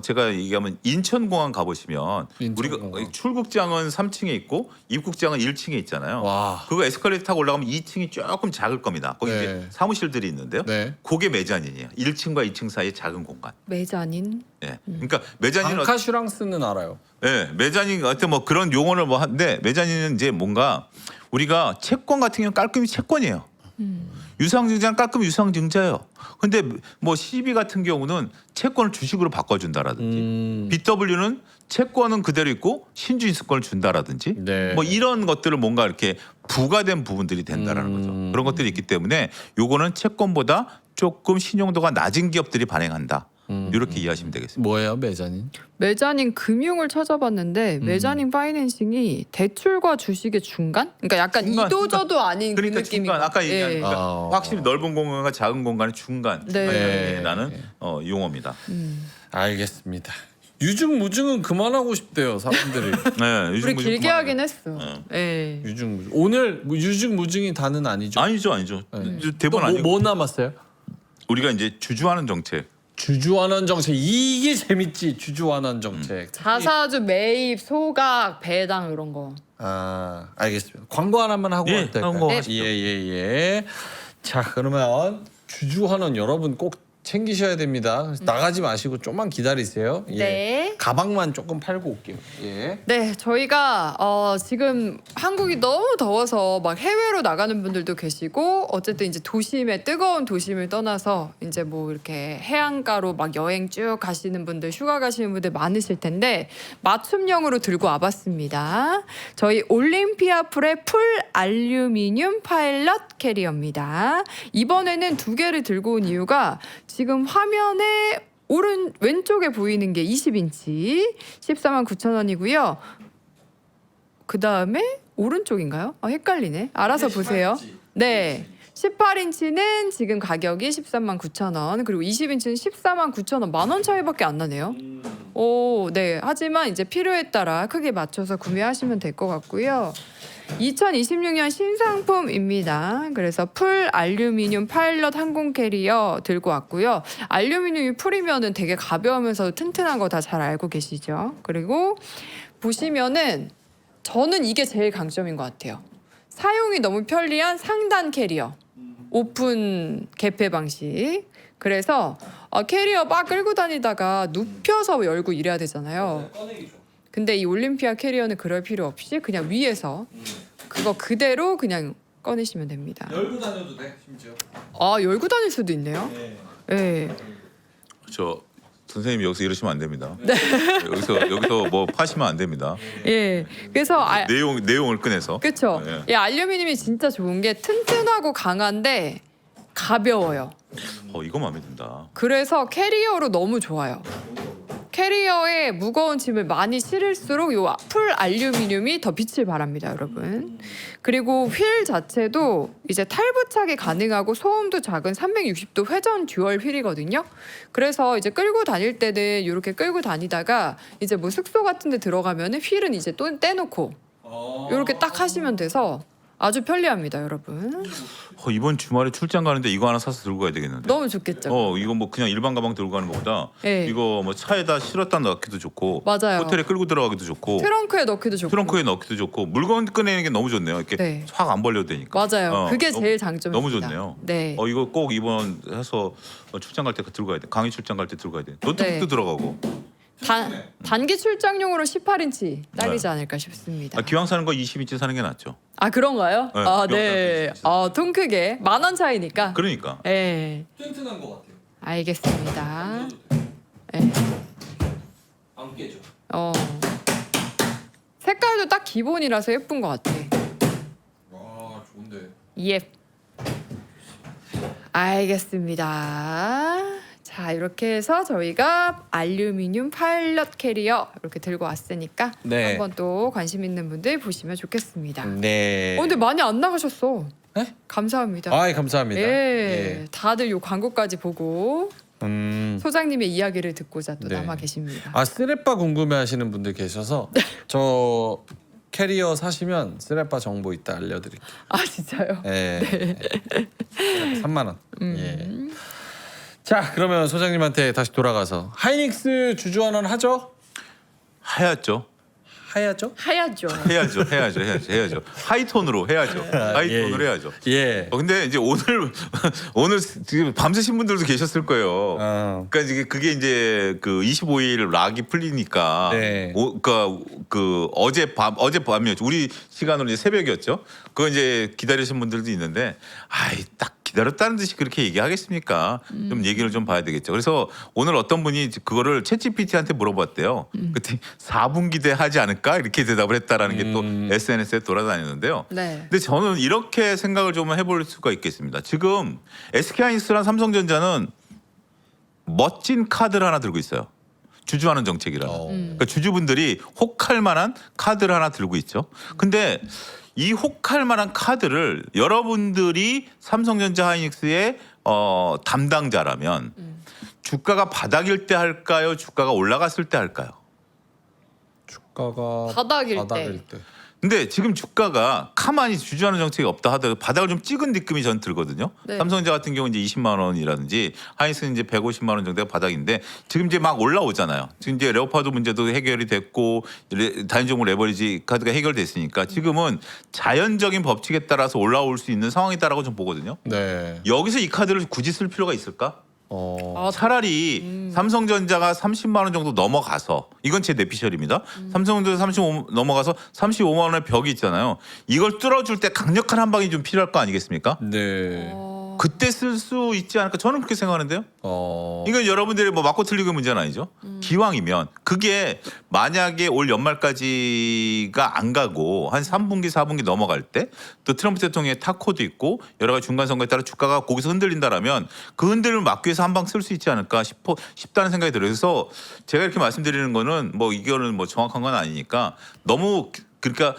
제가 얘기하면 인천공항 가보시면 인천공항. 우리가 출국장은 3층에 있고 입국장은 1층에 있잖아요. 와. 그거 에스컬레이터 타고 올라가면 2층이 조금 작을 겁니다. 거기 네. 이제 사무실들이 있는데요. 네. 그게 메자닌이에요. 1층과 2층 사이의 작은 공간. 메자닌. 예. 그러니까 메자닌은 방카슈랑스는 알아요. 메자닌 하여튼 뭐 그런 용어를 뭐 한데 메자닌은 이제 뭔가 우리가 채권 같은 경우는 깔끔히 채권이에요. 유상증자는 깔끔히 유상증자예요. 근데 뭐 CB 같은 경우는 채권을 주식으로 바꿔준다라든지 BW는 채권은 그대로 있고 신주인수권을 준다라든지 네. 뭐 이런 것들을 뭔가 이렇게 부과된 부분들이 된다라는 거죠. 그런 것들이 있기 때문에 요거는 채권보다 조금 신용도가 낮은 기업들이 발행한다. 이렇게 이해하시면 되겠습니다. 뭐예요, 메자닌? 메자닌 금융을 찾아봤는데 메자닌 파이낸싱이 대출과 주식의 중간? 그러니까 약간 중간, 이도저도 아닌 그러니까 그 느낌이. 중간 아까 얘기한 예. 그러니까 아. 확실히 넓은 공간과 작은 공간의 중간 네. 중간이라는 용어입니다. 알겠습니다. 유증무증은 그만하고 싶대요, 사람들이. 네, 우리 요즘 길게 그만- 하긴 했어. 예. 유증무증. 오늘 유증무증이 다는 아니죠? 아니죠. 또 대본 아니고 뭐 남았어요? 우리가 이제 주주하는 정책. 주주환원 정책. 이게 재밌지. 주주환원 정책. 자사주 매입, 소각, 배당 이런 거. 아, 알겠습니다. 광고 하나만 하고 예, 와도 될까요? 광고 네. 하시죠. 예. 자, 그러면 주주환원 여러분 꼭 챙기셔야 됩니다. 그래서 나가지 마시고 좀만 기다리세요. 예. 네. 가방만 조금 팔고 올게요. 예. 네, 저희가 지금 한국이 너무 더워서 막 해외로 나가는 분들도 계시고 어쨌든 이제 도심에 뜨거운 도심을 떠나서 이제 뭐 이렇게 해안가로 막 여행 쭉 가시는 분들, 휴가 가시는 분들 많으실 텐데 맞춤형으로 들고 와봤습니다. 저희 올림피아 풀의 풀 알루미늄 파일럿 캐리어입니다. 이번에는 두 개를 들고 온 이유가 지금 화면에 왼쪽에 보이는 게 20인치 149,000원이고요. 그 다음에 오른쪽인가요? 헷갈리네. 알아서 보세요. 네. 18인치는 지금 가격이 139,000원, 그리고 20인치는 149,000원, 10,000원 차이밖에 안 나네요. 오, 네. 하지만 이제 필요에 따라 크게 맞춰서 구매하시면 될 것 같고요. 2026년 신상품입니다. 그래서 풀 알루미늄 파일럿 항공 캐리어 들고 왔고요. 알루미늄이 풀이면은 되게 가벼우면서 튼튼한 거 다 잘 알고 계시죠? 그리고 보시면은 저는 이게 제일 강점인 것 같아요. 사용이 너무 편리한 상단 캐리어. 오픈 개폐 방식. 그래서 캐리어 막 끌고 다니다가 눕혀서 열고 이래야 되잖아요. 근데 이 올림피아 캐리어는 그럴 필요 없이 그냥 위에서 그거 그대로 그냥 꺼내시면 됩니다. 열고 다녀도 돼, 심지어. 열고 다닐 수도 있네요. 네. 저 선생님 여기서 이러시면 안 됩니다. 여기서 뭐 파시면 안 됩니다. 예. 그래서 내용을 꺼내서. 그렇죠. 예. 이 알루미늄이 진짜 좋은 게 튼튼하고 강한데 가벼워요. 이거 마음에 든다. 그래서 캐리어로 너무 좋아요. 캐리어에 무거운 짐을 많이 실을수록 요 풀 알루미늄이 더 빛을 발합니다, 여러분. 그리고 휠 자체도 이제 탈부착이 가능하고 소음도 작은 360도 회전 듀얼 휠이거든요. 그래서 이제 끌고 다닐 때는 이렇게 끌고 다니다가 이제 뭐 숙소 같은 데 들어가면은 휠은 이제 또 떼놓고 이렇게 딱 하시면 돼서 아주 편리합니다, 여러분. 이번 주말에 출장 가는데 이거 하나 사서 들고 가야 되겠는데. 너무 좋겠죠. 이거 뭐 그냥 일반 가방 들고 가는 것보다 네. 이거 뭐 차에다 실었다 넣기도 좋고 맞아요. 호텔에 끌고 들어가기도 좋고 트렁크에 넣기도 좋고. 트렁크에 넣기도 좋고 물건 꺼내는 게 너무 좋네요. 이렇게 네. 확 안 벌려도 되니까. 맞아요. 그게 너무- 제일 장점입니다. 너무 좋네요. 네. 이거 꼭 이번 해서 출장 갈 때 들고 가야 돼. 강의 출장 갈 때 들고 가야 돼. 노트북도 네. 들어가고. 단기 출장용으로 18인치 딱이지 네. 않을까 싶습니다. 기왕 사는 거 20인치 사는 게 낫죠. 그런가요? 네, 네. 통 크게 10,000원 차이니까. 그러니까. 네. 튼튼한 것 같아요. 알겠습니다. 네. 안 깨져. 색깔도 딱 기본이라서 예쁜 것 같아. 예. 알겠습니다. 자, 이렇게 해서 저희가 알루미늄 파일럿 캐리어 이렇게 들고 왔으니까 네. 한번 또 관심 있는 분들 보시면 좋겠습니다. 네. 근데 많이 안 나가셨어. 네? 감사합니다. 아, 감사합니다. 예, 다들 요 광고까지 보고 소장님의 이야기를 듣고자 또 네. 남아 계십니다. 아, 쓰레빠 궁금해하시는 분들 계셔서 저 캐리어 사시면 쓰레빠 정보 이따 알려드릴게요. 아 진짜요? 네. 3만 원. 예. 자, 그러면 소장님한테 다시 돌아가서 하이닉스 주주환원 하죠? 해야죠. 해야죠? 해야죠. 하이톤으로 해야죠. 하이톤으로 예. 해야죠. 예. 근데 이제 오늘 지금 밤새신 분들도 계셨을 거예요. 그러니까 이제 그게 이제 그 25일 락이 풀리니까 네. 그러니까 그 어젯밤이었죠. 우리 시간으로 이제 새벽이었죠. 그거 이제 기다리신 분들도 있는데 아이 딱 기다렸다는 듯이 그렇게 얘기하겠습니까? 좀 얘기를 좀 봐야 되겠죠. 그래서 오늘 어떤 분이 그거를 챗GPT한테 물어봤대요. 그때 4분기 대 하지 않을까 이렇게 대답을 했다라는 게 또 SNS에 돌아다니는데요. 네. 근데 저는 이렇게 생각을 좀 해볼 수가 있겠습니다. 지금 SK하이닉스랑 삼성전자는 멋진 카드를 하나 들고 있어요. 주주하는 정책이라는. 그러니까 주주분들이 혹할 만한 카드를 하나 들고 있죠. 근데 이 혹할 만한 카드를 여러분들이 삼성전자 하이닉스의 담당자라면 주가가 바닥일 때 할까요? 주가가 올라갔을 때 할까요? 주가가 바닥일 때. 근데 지금 주가가 가만히 주주하는 정책이 없다 하더라도 바닥을 좀 찍은 느낌이 전 들거든요. 네. 삼성전자 같은 경우 이제 20만 원이라든지 하이닉스는 이제 150만 원 정도가 바닥인데 지금 이제 막 올라오잖아요. 지금 이제 레오파드 문제도 해결이 됐고 단위종목 레버리지 카드가 해결됐으니까 지금은 자연적인 법칙에 따라서 올라올 수 있는 상황이다라고 좀 보거든요. 네. 여기서 이 카드를 굳이 쓸 필요가 있을까? 아, 차라리 삼성전자가 30만 원 정도 넘어가서 이건 제 내피셜입니다. 삼성전자 35 넘어가서 35만 원의 벽이 있잖아요. 이걸 뚫어줄 때 강력한 한 방이 좀 필요할 거 아니겠습니까? 네. 그때 쓸 수 있지 않을까? 저는 그렇게 생각하는데요. 어. 이건 여러분들이 뭐 맞고 틀리고 문제는 아니죠. 기왕이면 그게 만약에 올 연말까지가 안 가고 한 3분기 4분기 넘어갈 때 또 트럼프 대통령의 타코도 있고 여러 가지 중간 선거에 따라 주가가 거기서 흔들린다라면 그 흔들림을 막기 위해서 한 방 쓸 수 있지 않을까 싶다는 생각이 들어요. 그래서 제가 이렇게 말씀드리는 거는 뭐 이거는 뭐 정확한 건 아니니까 너무 그러니까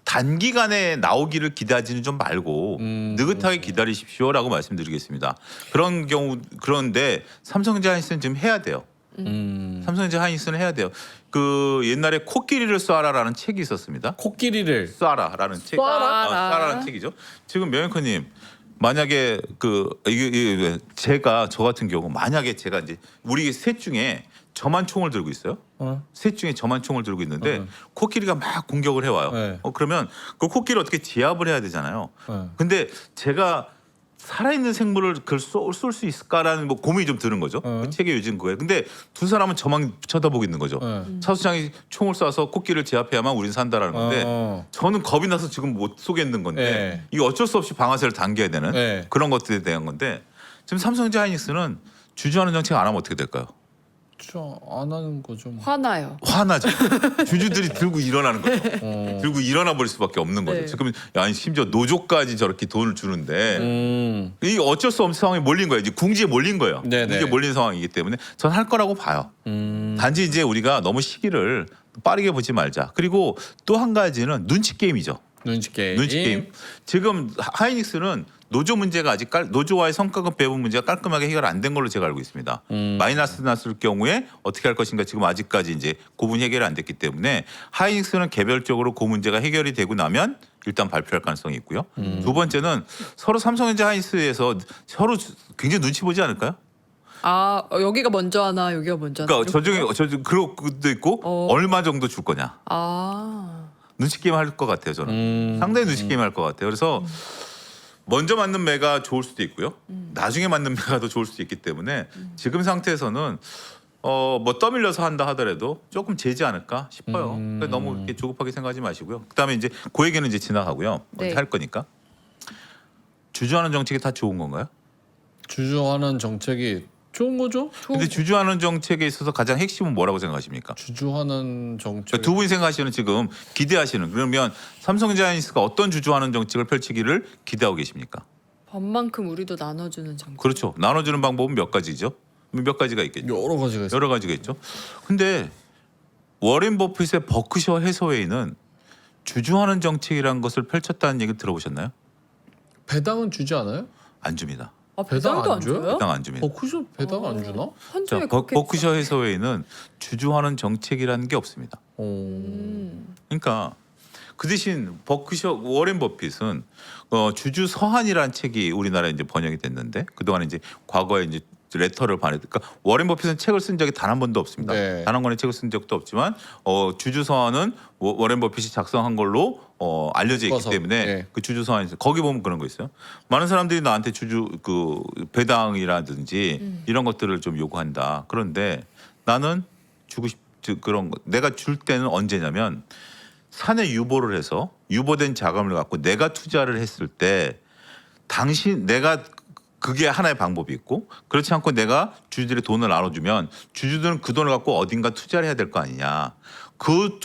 단기간에 나오기를 기대하지는 좀 말고 느긋하게 기다리십시오라고 말씀드리겠습니다. 그런 경우 그런데 삼성전자 하이닉스는 지금 해야 돼요. 삼성전자 하이닉스는 해야 돼요. 그 옛날에 코끼리를 쏴라라는 책이 있었습니다. 코끼리를 쏴라라는 책. 쏴라라는 책이죠. 지금 명예커님 만약에 이게 제가 저 같은 경우 만약에 제가 이제 우리 셋 중에 저만 총을 들고 있어요. 셋 중에 저만 총을 들고 있는데 코끼리가 막 공격을 해와요. 네. 그러면 그 코끼리를 어떻게 제압을 해야 되잖아요. 근데 제가 살아있는 생물을 그걸 쏠 수 있을까라는 뭐 고민이 좀 드는 거죠. 그 책에 요즘 그거예요. 근데 두 사람은 저만 쳐다보고 있는 거죠. 차수장이 총을 쏴서 코끼리를 제압해야만 우린 산다라는 건데 저는 겁이 나서 지금 못 쏘겠는 건데 네. 이거 어쩔 수 없이 방아쇠를 당겨야 되는 네. 그런 것들에 대한 건데 지금 삼성전자 하이닉스는 주주하는 정책 안 하면 어떻게 될까요? 안 하는 거죠. 뭐. 화나요. 화나죠. 주주들이 들고 일어나는 거죠. 어. 들고 일어나 버릴 수밖에 없는 거죠. 네. 지금 아니 심지어 노조까지 저렇게 돈을 주는데 이게 어쩔 수 없는 상황에 몰린 거예요. 이제 궁지에 몰린 거예요. 네네. 궁지에 몰린 상황이기 때문에 전 할 거라고 봐요. 단지 이제 우리가 너무 시기를 빠르게 보지 말자. 그리고 또 한 가지는 눈치 게임이죠. 눈치 게임. 눈치 게임. 지금 하이닉스는 노조 문제가 아직 노조와의 성과급 배분 문제가 깔끔하게 해결 안 된 걸로 제가 알고 있습니다. 마이너스 났을 경우에 어떻게 할 것인가 지금 아직까지 이제 고분이 해결이 안 됐기 때문에 하이닉스는 개별적으로 그 문제가 해결이 되고 나면 일단 발표할 가능성이 있고요. 두 번째는 서로 삼성전자 하이닉스에서 서로 굉장히 눈치 보지 않을까요? 아 여기가 먼저 하나 여기가 먼저 하나. 그러니까 저중에 그런 것도 있고 얼마 정도 줄 거냐. 아 눈치 게임 할 것 같아요. 저는 상당히 눈치 게임 할 것 같아요. 그래서 먼저 맞는 매가 좋을 수도 있고요. 나중에 맞는 매가 더 좋을 수도 있기 때문에 지금 상태에서는 뭐 떠밀려서 한다 하더라도 조금 재지 않을까 싶어요. 그러니까 너무 이렇게 조급하게 생각하지 마시고요. 그다음에 이제 그 얘기는 이제 지나가고요. 네. 할 거니까 주주하는 정책이 다 좋은 건가요? 주주하는 정책이 좋은 거죠. 근데 주주환원 정책에 있어서 가장 핵심은 뭐라고 생각하십니까? 주주환원 정책. 그러니까 두 분이 생각하시는 지금 기대하시는 그러면 삼성자이언트가 어떤 주주환원 정책을 펼치기를 기대하고 계십니까? 번만큼 우리도 나눠주는 정책. 그렇죠. 나눠주는 방법은 몇 가지죠. 몇 가지가 있겠죠. 여러 가지가 있어요. 여러 가지가 있죠. 근데 워렌 버핏의 버크셔 해서웨이는 주주환원 정책이라는 것을 펼쳤다는 얘기 들어보셨나요? 배당은 주지 않아요? 안 줍니다. 아, 배당 배당도 안 안 줘요? 줘요? 배당 안 줍니다. 버크셔 배당 안 주나? 한 자, 주에 그렇게 버크셔 해서웨이는 주주환원 정책이라는 게 없습니다. 그러니까 그 대신 버크셔 워렌 버핏은 주주 서한이라는 책이 우리나라에 이제 번역이 됐는데 그동안 이제 과거에 이제 레터를 그러니까 워렌 버핏은 책을 쓴 적이 단 한 번도 없습니다. 네. 단 한 권의 책을 쓴 적도 없지만 주주 서한은 워렌 버핏이 작성한 걸로 알려져 있기 써서, 때문에 네. 그 주주 서한이 있어요. 거기 보면 그런 거 있어요. 많은 사람들이 나한테 주주 그 배당이라든지 이런 것들을 좀 요구한다. 그런데 나는 그런 거 내가 줄 때는 언제냐면 사내 유보를 해서 유보된 자금을 갖고 내가 투자를 했을 때 내가 그게 하나의 방법이 있고 그렇지 않고 내가 주주들의 돈을 나눠주면 주주들은 그 돈을 갖고 어딘가 투자를 해야 될 거 아니냐. 그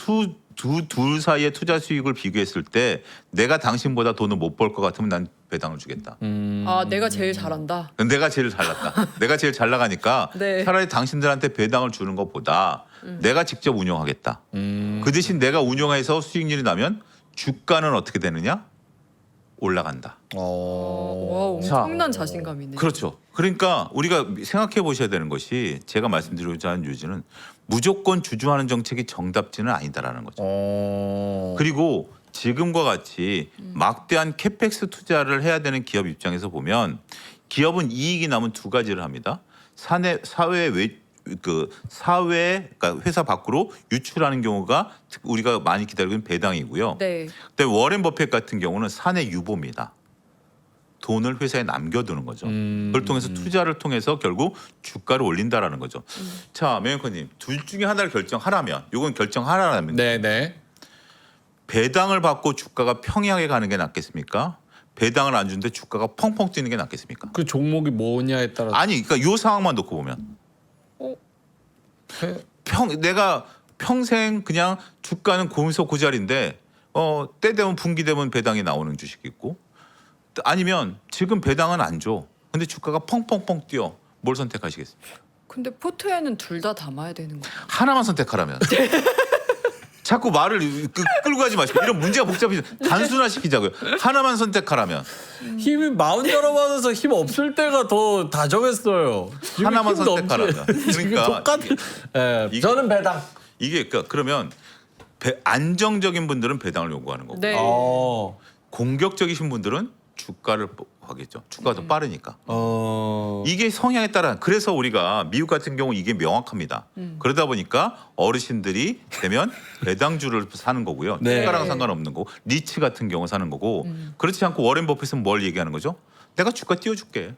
둘 사이의 투자 수익을 비교했을 때 내가 당신보다 돈을 못 벌 것 같으면 난 배당을 주겠다. 아, 내가 제일 잘한다. 내가 제일 잘났다. 내가 제일 잘 나가니까 네. 차라리 당신들한테 배당을 주는 것보다 내가 직접 운영하겠다. 그 대신 내가 운영해서 수익률이 나면 주가는 어떻게 되느냐? 올라간다. 와, 엄청난 자신감이네. 그렇죠. 그러니까 우리가 생각해 보셔야 되는 것이 제가 말씀드리고자 하는 요지는 무조건 주주하는 정책이 정답지는 아니다라는 거죠. 그리고 지금과 같이 막대한 캐펙스 투자를 해야 되는 기업 입장에서 보면 기업은 이익이 나면 두 가지를 합니다. 그러니까 회사 밖으로 유출하는 경우가 우리가 많이 기다리고 있는 배당이고요. 네. 근데 워렌 버핏 같은 경우는 사내 유보입니다. 돈을 회사에 남겨두는 거죠. 그걸 통해서 투자를 통해서 결국 주가를 올린다라는 거죠. 자, 매형커님 둘 중에 하나를 결정하라면, 이건 결정하라면 네네. 배당을 받고 주가가 평이하게 가는 게 낫겠습니까? 배당을 안 주는데 주가가 펑펑 뛰는 게 낫겠습니까? 그 종목이 뭐냐에 따라. 아니, 그러니까 요 상황만 놓고 보면 내가 평생 그냥 주가는 고민서 그 자리인데 때 되면 분기 되면 배당이 나오는 주식이 있고 아니면 지금 배당은 안 줘. 근데 주가가 펑펑펑 뛰어. 뭘 선택하시겠습니까? 근데 포트에는 둘 다 담아야 되는 거예요. 하나만 선택하라면. 자꾸 말을 끌고 가지 마시고 이런 문제가 복잡해져. 단순화시키자고요. 하나만 선택하라면 힘이 48받아서 힘 없을 때가 더 다정했어요. 지금 하나만 힘도 선택하라면. 없지. 지금 그러니까 똑같은. 예, 저는 배당. 이게 그러면 안정적인 분들은 배당을 요구하는 거고 네. 공격적이신 분들은 주가를 하겠죠. 주가가 더 빠르니까. 어. 이게 성향에 따라 그래서 우리가 미국 같은 경우 이게 명확합니다. 그러다 보니까 어르신들이 되면 배당주를 사는 거고요. 네. 주가랑 상관없는 거고 리츠 같은 경우 사는 거고 그렇지 않고 워렌 버핏은 뭘 얘기하는 거죠? 내가 주가 띄워줄게.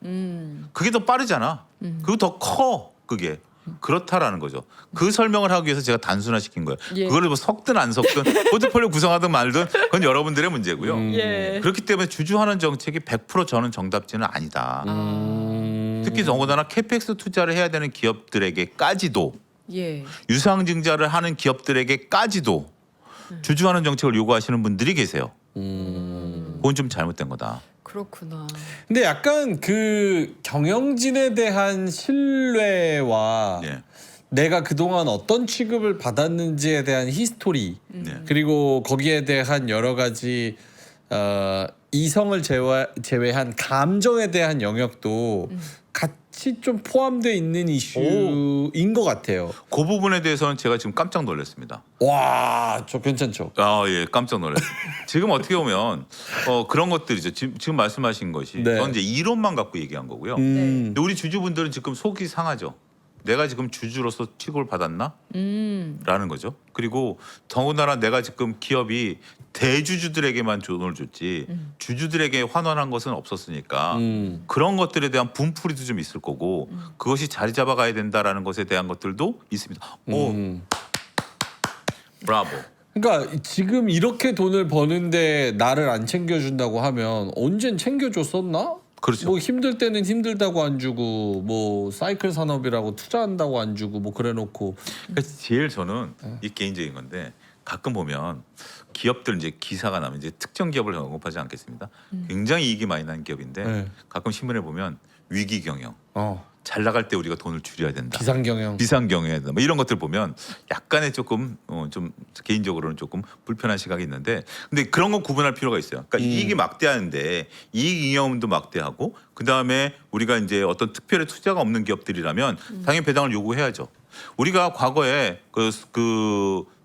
그게 더 빠르잖아. 그리고 더 커. 그게. 그렇다라는 거죠. 그 설명을 하기 위해서 제가 단순화시킨 거예요. 예. 그걸 뭐 섞든 안 섞든 포트폴리오 구성하든 말든 그건 여러분들의 문제고요. 예. 그렇기 때문에 주주환원 정책이 100% 저는 정답지는 아니다. 특히 더군다나 캐펙스 투자를 해야 되는 기업들에게까지도 예. 유상증자를 하는 기업들에게까지도 주주환원 정책을 요구하시는 분들이 계세요. 그건 좀 잘못된 거다. 그렇구나. 근데 약간 그 경영진에 대한 신뢰와 네. 내가 그동안 어떤 취급을 받았는지에 대한 히스토리 네. 그리고 거기에 대한 여러 가지 이성을 제외한 감정에 대한 영역도 같이 좀 포함되어 있는 이슈인 것 같아요. 그 부분에 대해서는 제가 지금 깜짝 놀랐습니다. 와, 저 괜찮죠? 아, 예, 깜짝 놀랐어요. 지금 어떻게 보면 그런 것들이죠. 지금 말씀하신 것이 네. 저는 이제 이론만 갖고 얘기한 거고요. 근데 우리 주주분들은 지금 속이 상하죠. 내가 지금 주주로서 취급을 받았나? 라는 거죠. 그리고 더군다나 내가 지금 기업이 대주주들에게만 돈을 줬지 주주들에게 환원한 것은 없었으니까 그런 것들에 대한 분풀이도 좀 있을 거고 그것이 자리 잡아가야 된다라는 것에 대한 것들도 있습니다. 오, 브라보. 그러니까 지금 이렇게 돈을 버는데 나를 안 챙겨준다고 하면 언젠 챙겨줬었나? 그렇죠. 뭐 힘들 때는 힘들다고 안 주고 뭐 사이클 산업이라고 투자한다고 안 주고 뭐 그래놓고 그래서 제일 저는 이 개인적인 건데 가끔 보면 기업들 이제 기사가 나면 이제 특정 기업을 언급하지 않겠습니다. 굉장히 이익이 많이 나는 기업인데 네. 가끔 신문에 보면 위기 경영, 어 잘 나갈 때 우리가 돈을 줄여야 된다. 비상경영. 비상 경영해야 된다. 뭐 이런 것들 보면 약간의 조금 좀 개인적으로는 조금 불편한 시각이 있는데 근데 그런 거 구분할 필요가 있어요. 그러니까 이익이 막대하는데 이익 잉여금도 막대하고 그 다음에 우리가 이제 어떤 특별히 투자가 없는 기업들이라면 당연히 배당을 요구해야죠. 우리가 과거에 그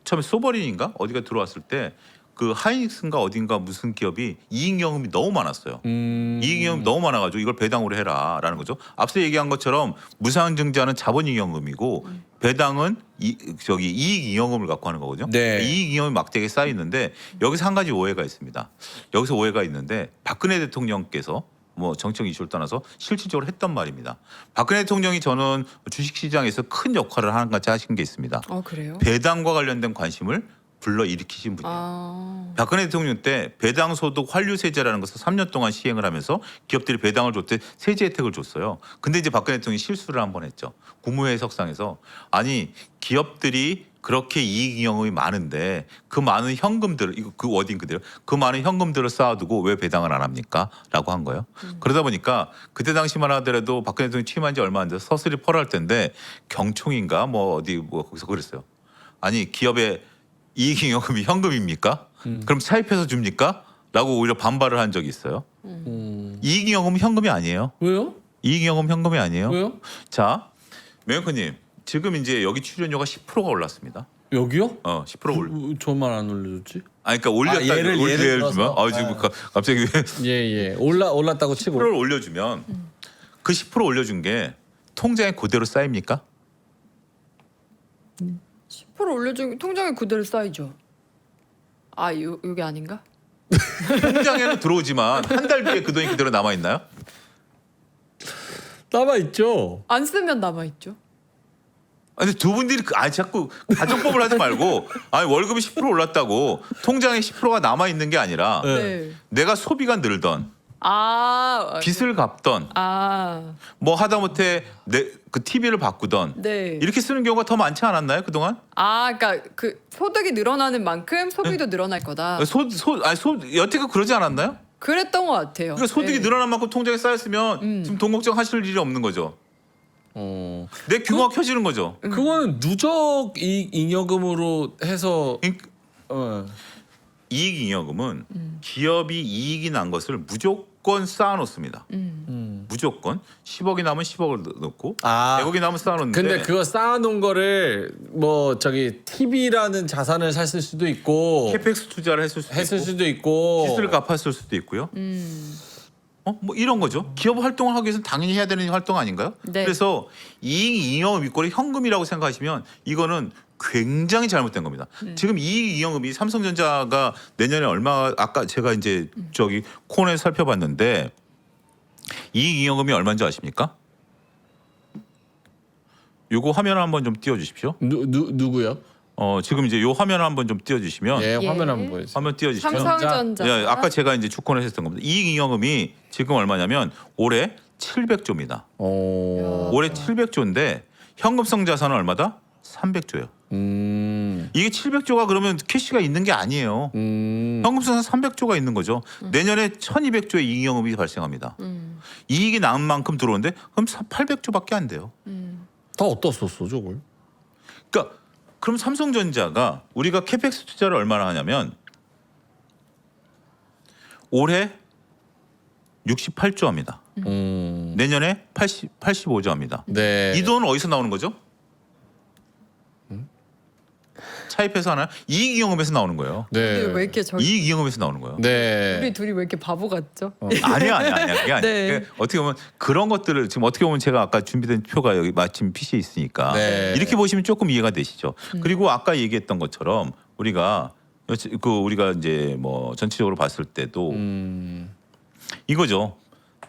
처음에 소버린인가 어디가 들어왔을 때 그 하이닉스인가 어딘가 무슨 기업이 이익잉여금이 너무 많았어요. 이익잉여금이 너무 많아가지고 이걸 배당으로 해라라는 거죠. 앞서 얘기한 것처럼 무상증자는 자본잉여금이고 배당은 이익잉여금을 갖고 하는 거거든요. 네. 이익잉여금이 막대하게 쌓이는데 여기서 한 가지 오해가 있습니다. 여기서 오해가 있는데 박근혜 대통령께서 뭐 정책 이슈를 떠나서 실질적으로 했던 말입니다. 박근혜 대통령이 저는 주식시장에서 큰 역할을 한같이 하신 게 있습니다. 그래요? 배당과 관련된 관심을 불러 일으키신 분이에요. 아, 박근혜 대통령 때 배당소득 환류세제라는 것을 3년 동안 시행을 하면서 기업들이 배당을 줬대 세제 혜택을 줬어요. 근데 이제 박근혜 대통령이 실수를 한 번 했죠. 국무회의 석상에서 아니 기업들이 그렇게 이익잉여금이 많은데 그 많은 현금들을 이거 그 워딩 그대로 그 많은 현금들을 쌓아두고 왜 배당을 안 합니까? 라고 한 거예요. 그러다 보니까 그때 당시만 하더라도 박근혜 대통령이 취임한 지 얼마 안 돼서 서슬이 펄할 텐데 경총인가 뭐 어디 뭐 거기서 그랬어요. 아니 기업의 이익잉여금이 현금입니까? 그럼 차입해서 줍니까? 라고 오히려 반발을 한 적이 있어요. 이익잉여금은 현금이 아니에요. 왜요? 이익잉여금 현금이 아니에요. 왜요? 자, 매형크님 지금 이제 여기 출연료가 10%가 올랐습니다. 여기요? 10% 올려. 저만 안 올려줬지? 그러니까 올렸다. 예를 올려주면 들어서. 지금 갑자기 예예. 올랐다고 치고. 10%를 올려주면 그 10% 올려준 게 통장에 그대로 쌓입니까? 10% 올려준 통장에 그대로 쌓이죠. 여기 아닌가? 통장에는 들어오지만 한 달 뒤에 그 돈이 그대로 남아 있나요? 남아 있죠. 안 쓰면 남아 있죠. 아니 두 분들이 자꾸 가정법을 하지 말고 아니 월급이 10% 올랐다고 통장에 10%가 남아 있는 게 아니라 네. 내가 소비가 늘던 빚을 갚던 뭐 하다못해 그 TV를 바꾸던 네. 이렇게 쓰는 경우가 더 많지 않았나요 그동안? 그러니까 그 소득이 늘어나는 만큼 소비도 늘어날 거다. 여태가 그러지 않았나요? 그랬던 것 같아요. 그러니까 소득이 네. 늘어난 만큼 통장에 쌓였으면 지금 돈 걱정하실 일이 없는 거죠. 내 그 규모가 켜지는 거죠. 그거는 누적 잉여금으로 해서 이익잉여금은 기업이 이익이 난 것을 무조건 쌓아놓습니다. 무조건 10억이 나면 10억을 넣고 100억이 나면 쌓아놓는데 근데 그거 쌓아놓은 거를 뭐 저기 TV라는 자산을 샀을 수도 있고 캐펙스 투자를 했을 수도 있고 빚을 갚았을 수도 있고요. 뭐 이런 거죠. 기업 활동을 하기 위해서는 당연히 해야 되는 활동 아닌가요? 네. 그래서 이익잉여금 이꼴이 현금이라고 생각하시면 이거는 굉장히 잘못된 겁니다. 지금 이익잉여금이 삼성전자가 내년에 얼마 아까 제가 이제 저기 코너에 살펴봤는데 이익잉여금이 얼마인지 아십니까? 요거 화면 한번 좀 띄워주십시오. 누구요? 지금 이제 요 화면 한번 좀 띄워주시면 예, 화면 한번 보여주세요. 화면 띄워주시면 삼성전자. 예, 아까 제가 이제 주권을 했었던 겁니다. 이익잉여금이 지금 얼마냐면 올해 700조입니다. 올해 700조인데 현금성 자산은 얼마다? 300조예요. 이게 700조가 그러면 캐시가 있는 게 아니에요. 현금성 자산 300조가 있는 거죠. 내년에 1200조의 이익잉여금이 발생합니다. 이익이 난 만큼 들어오는데 그럼 800조밖에 안 돼요. 다 어디다 썼어 저걸? 그러니까 그럼 삼성전자가 우리가 캐펙스 투자를 얼마나 하냐면 올해 68조 합니다. 내년에 85조 합니다. 네. 이 돈은 어디서 나오는 거죠? 차입해서 하나요? 이익잉여금에서 나오는 거예요. 우리 네. 왜 이렇게 이익잉여금에서 나오는 거예요. 네. 우리 둘이 왜 이렇게 바보 같죠? 아니야. 그게 아니야. 네. 그러니까 어떻게 보면 그런 것들을 지금 어떻게 보면 제가 아까 준비된 표가 여기 마침 PC에 있으니까 네. 이렇게 보시면 조금 이해가 되시죠. 그리고 아까 얘기했던 것처럼 우리가 이제 뭐 전체적으로 봤을 때도 이거죠.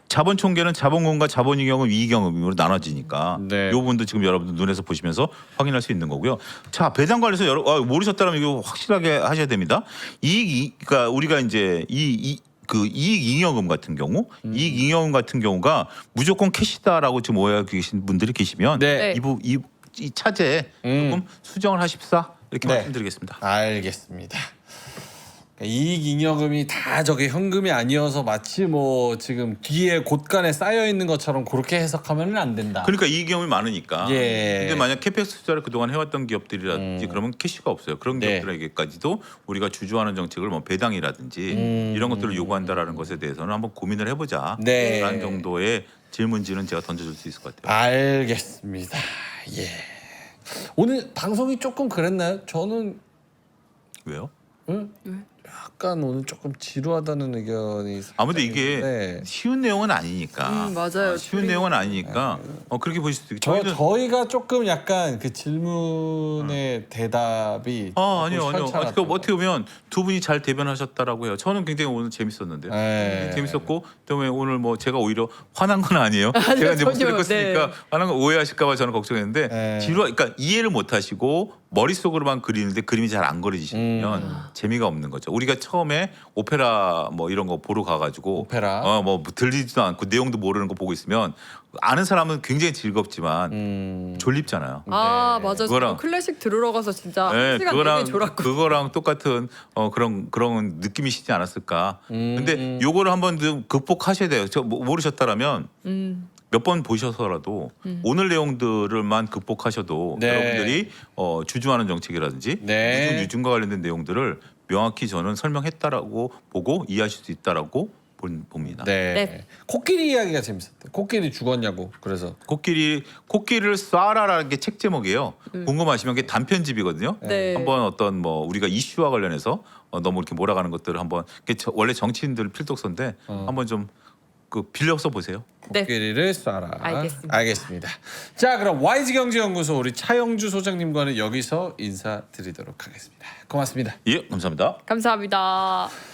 자본 총계는 자본금과 자본잉여금, 이익잉여금으로 나눠지니까 네. 이 부분도 지금 여러분들 눈에서 보시면서 확인할 수 있는 거고요. 자, 배당 관련해서 모르셨다면 이거 확실하게 하셔야 됩니다. 그러니까 우리가 이제 그 이익잉여금 같은 경우, 이익잉여금 같은 경우가 무조건 캐시다라고 지금 오해하고 계신 분들이 계시면 네. 이 차제에 조금 수정을 하십사 이렇게 네. 말씀드리겠습니다. 알겠습니다. 이익 잉여금이 다 저게 현금이 아니어서 마치 뭐 지금 기에 곳간에 쌓여 있는 것처럼 그렇게 해석하면은 안 된다. 그러니까 이익잉여금이 많으니까. 예. 근데 만약 캐펙스 투자를 그동안 해왔던 기업들이라든지 그러면 캐시가 없어요. 그런 네. 기업들에게까지도 우리가 주주하는 정책을 뭐 배당이라든지 이런 것들을 요구한다라는 것에 대해서는 한번 고민을 해보자. 네. 라는 정도의 질문지는 제가 던져줄 수 있을 것 같아요. 알겠습니다. 예. 오늘 방송이 조금 그랬나요? 저는 왜요? 약간 오늘 조금 지루하다는 의견이 아무래도 이게 네. 쉬운 내용은 아니니까. 맞아요. 쉬운 내용은 아니니까 그렇게 보실 수도 있고. 저희가 조금 약간 그 질문의 대답이 아니요. 시원찮았던 어떻게 보면 두 분이 잘 대변하셨다라고 해요. 저는 굉장히 오늘 재밌었는데요. 네. 재밌었고, 그다음에 오늘 뭐 제가 오히려 화난 건 아니에요. 제가 이제 목소리 전혀, 컸으니까 화난 거 오해하실까봐 저는 걱정했는데 네. 그러니까 이해를 못하시고 머릿속으로만 그리는데 그림이 잘 안 그려지시면 재미가 없는 거죠. 우리가 처음에 오페라 뭐 이런 거 보러 가가지고 오페라. 뭐 들리지도 않고 내용도 모르는 거 보고 있으면 아는 사람은 굉장히 즐겁지만 졸립잖아요. 아 네. 맞아. 그거랑- 저 클래식 들으러 가서 진짜 네, 한 시간 내내 졸았고. 그거랑 똑같은 그런 느낌이시지 않았을까. 근데 요거를 한번 좀 극복하셔야 돼요. 저 모르셨다라면 몇 번 보셔서라도 오늘 내용들을만 극복하셔도 네. 여러분들이 주주하는 정책이라든지 네. 유증과 관련된 내용들을 명확히 저는 설명했다라고 보고 이해하실 수 있다라고 봅니다. 네. 네. 코끼리 이야기가 재밌었대. 코끼리 죽었냐고. 그래서 코끼리를 쏴라라는 게 책 제목이에요. 궁금하시면 그게 단편집이거든요. 네. 한번 어떤 뭐 우리가 이슈와 관련해서 너무 이렇게 몰아가는 것들을 한번 원래 정치인들 필독서인데 한번 좀 그 빌려서 보세요. 네. 코끼리를 쏴라. 알겠습니다. 알겠습니다. 자, 그럼 YG경제연구소 우리 차영주 소장님과는 여기서 인사드리도록 하겠습니다. 고맙습니다. 예, 감사합니다. 감사합니다.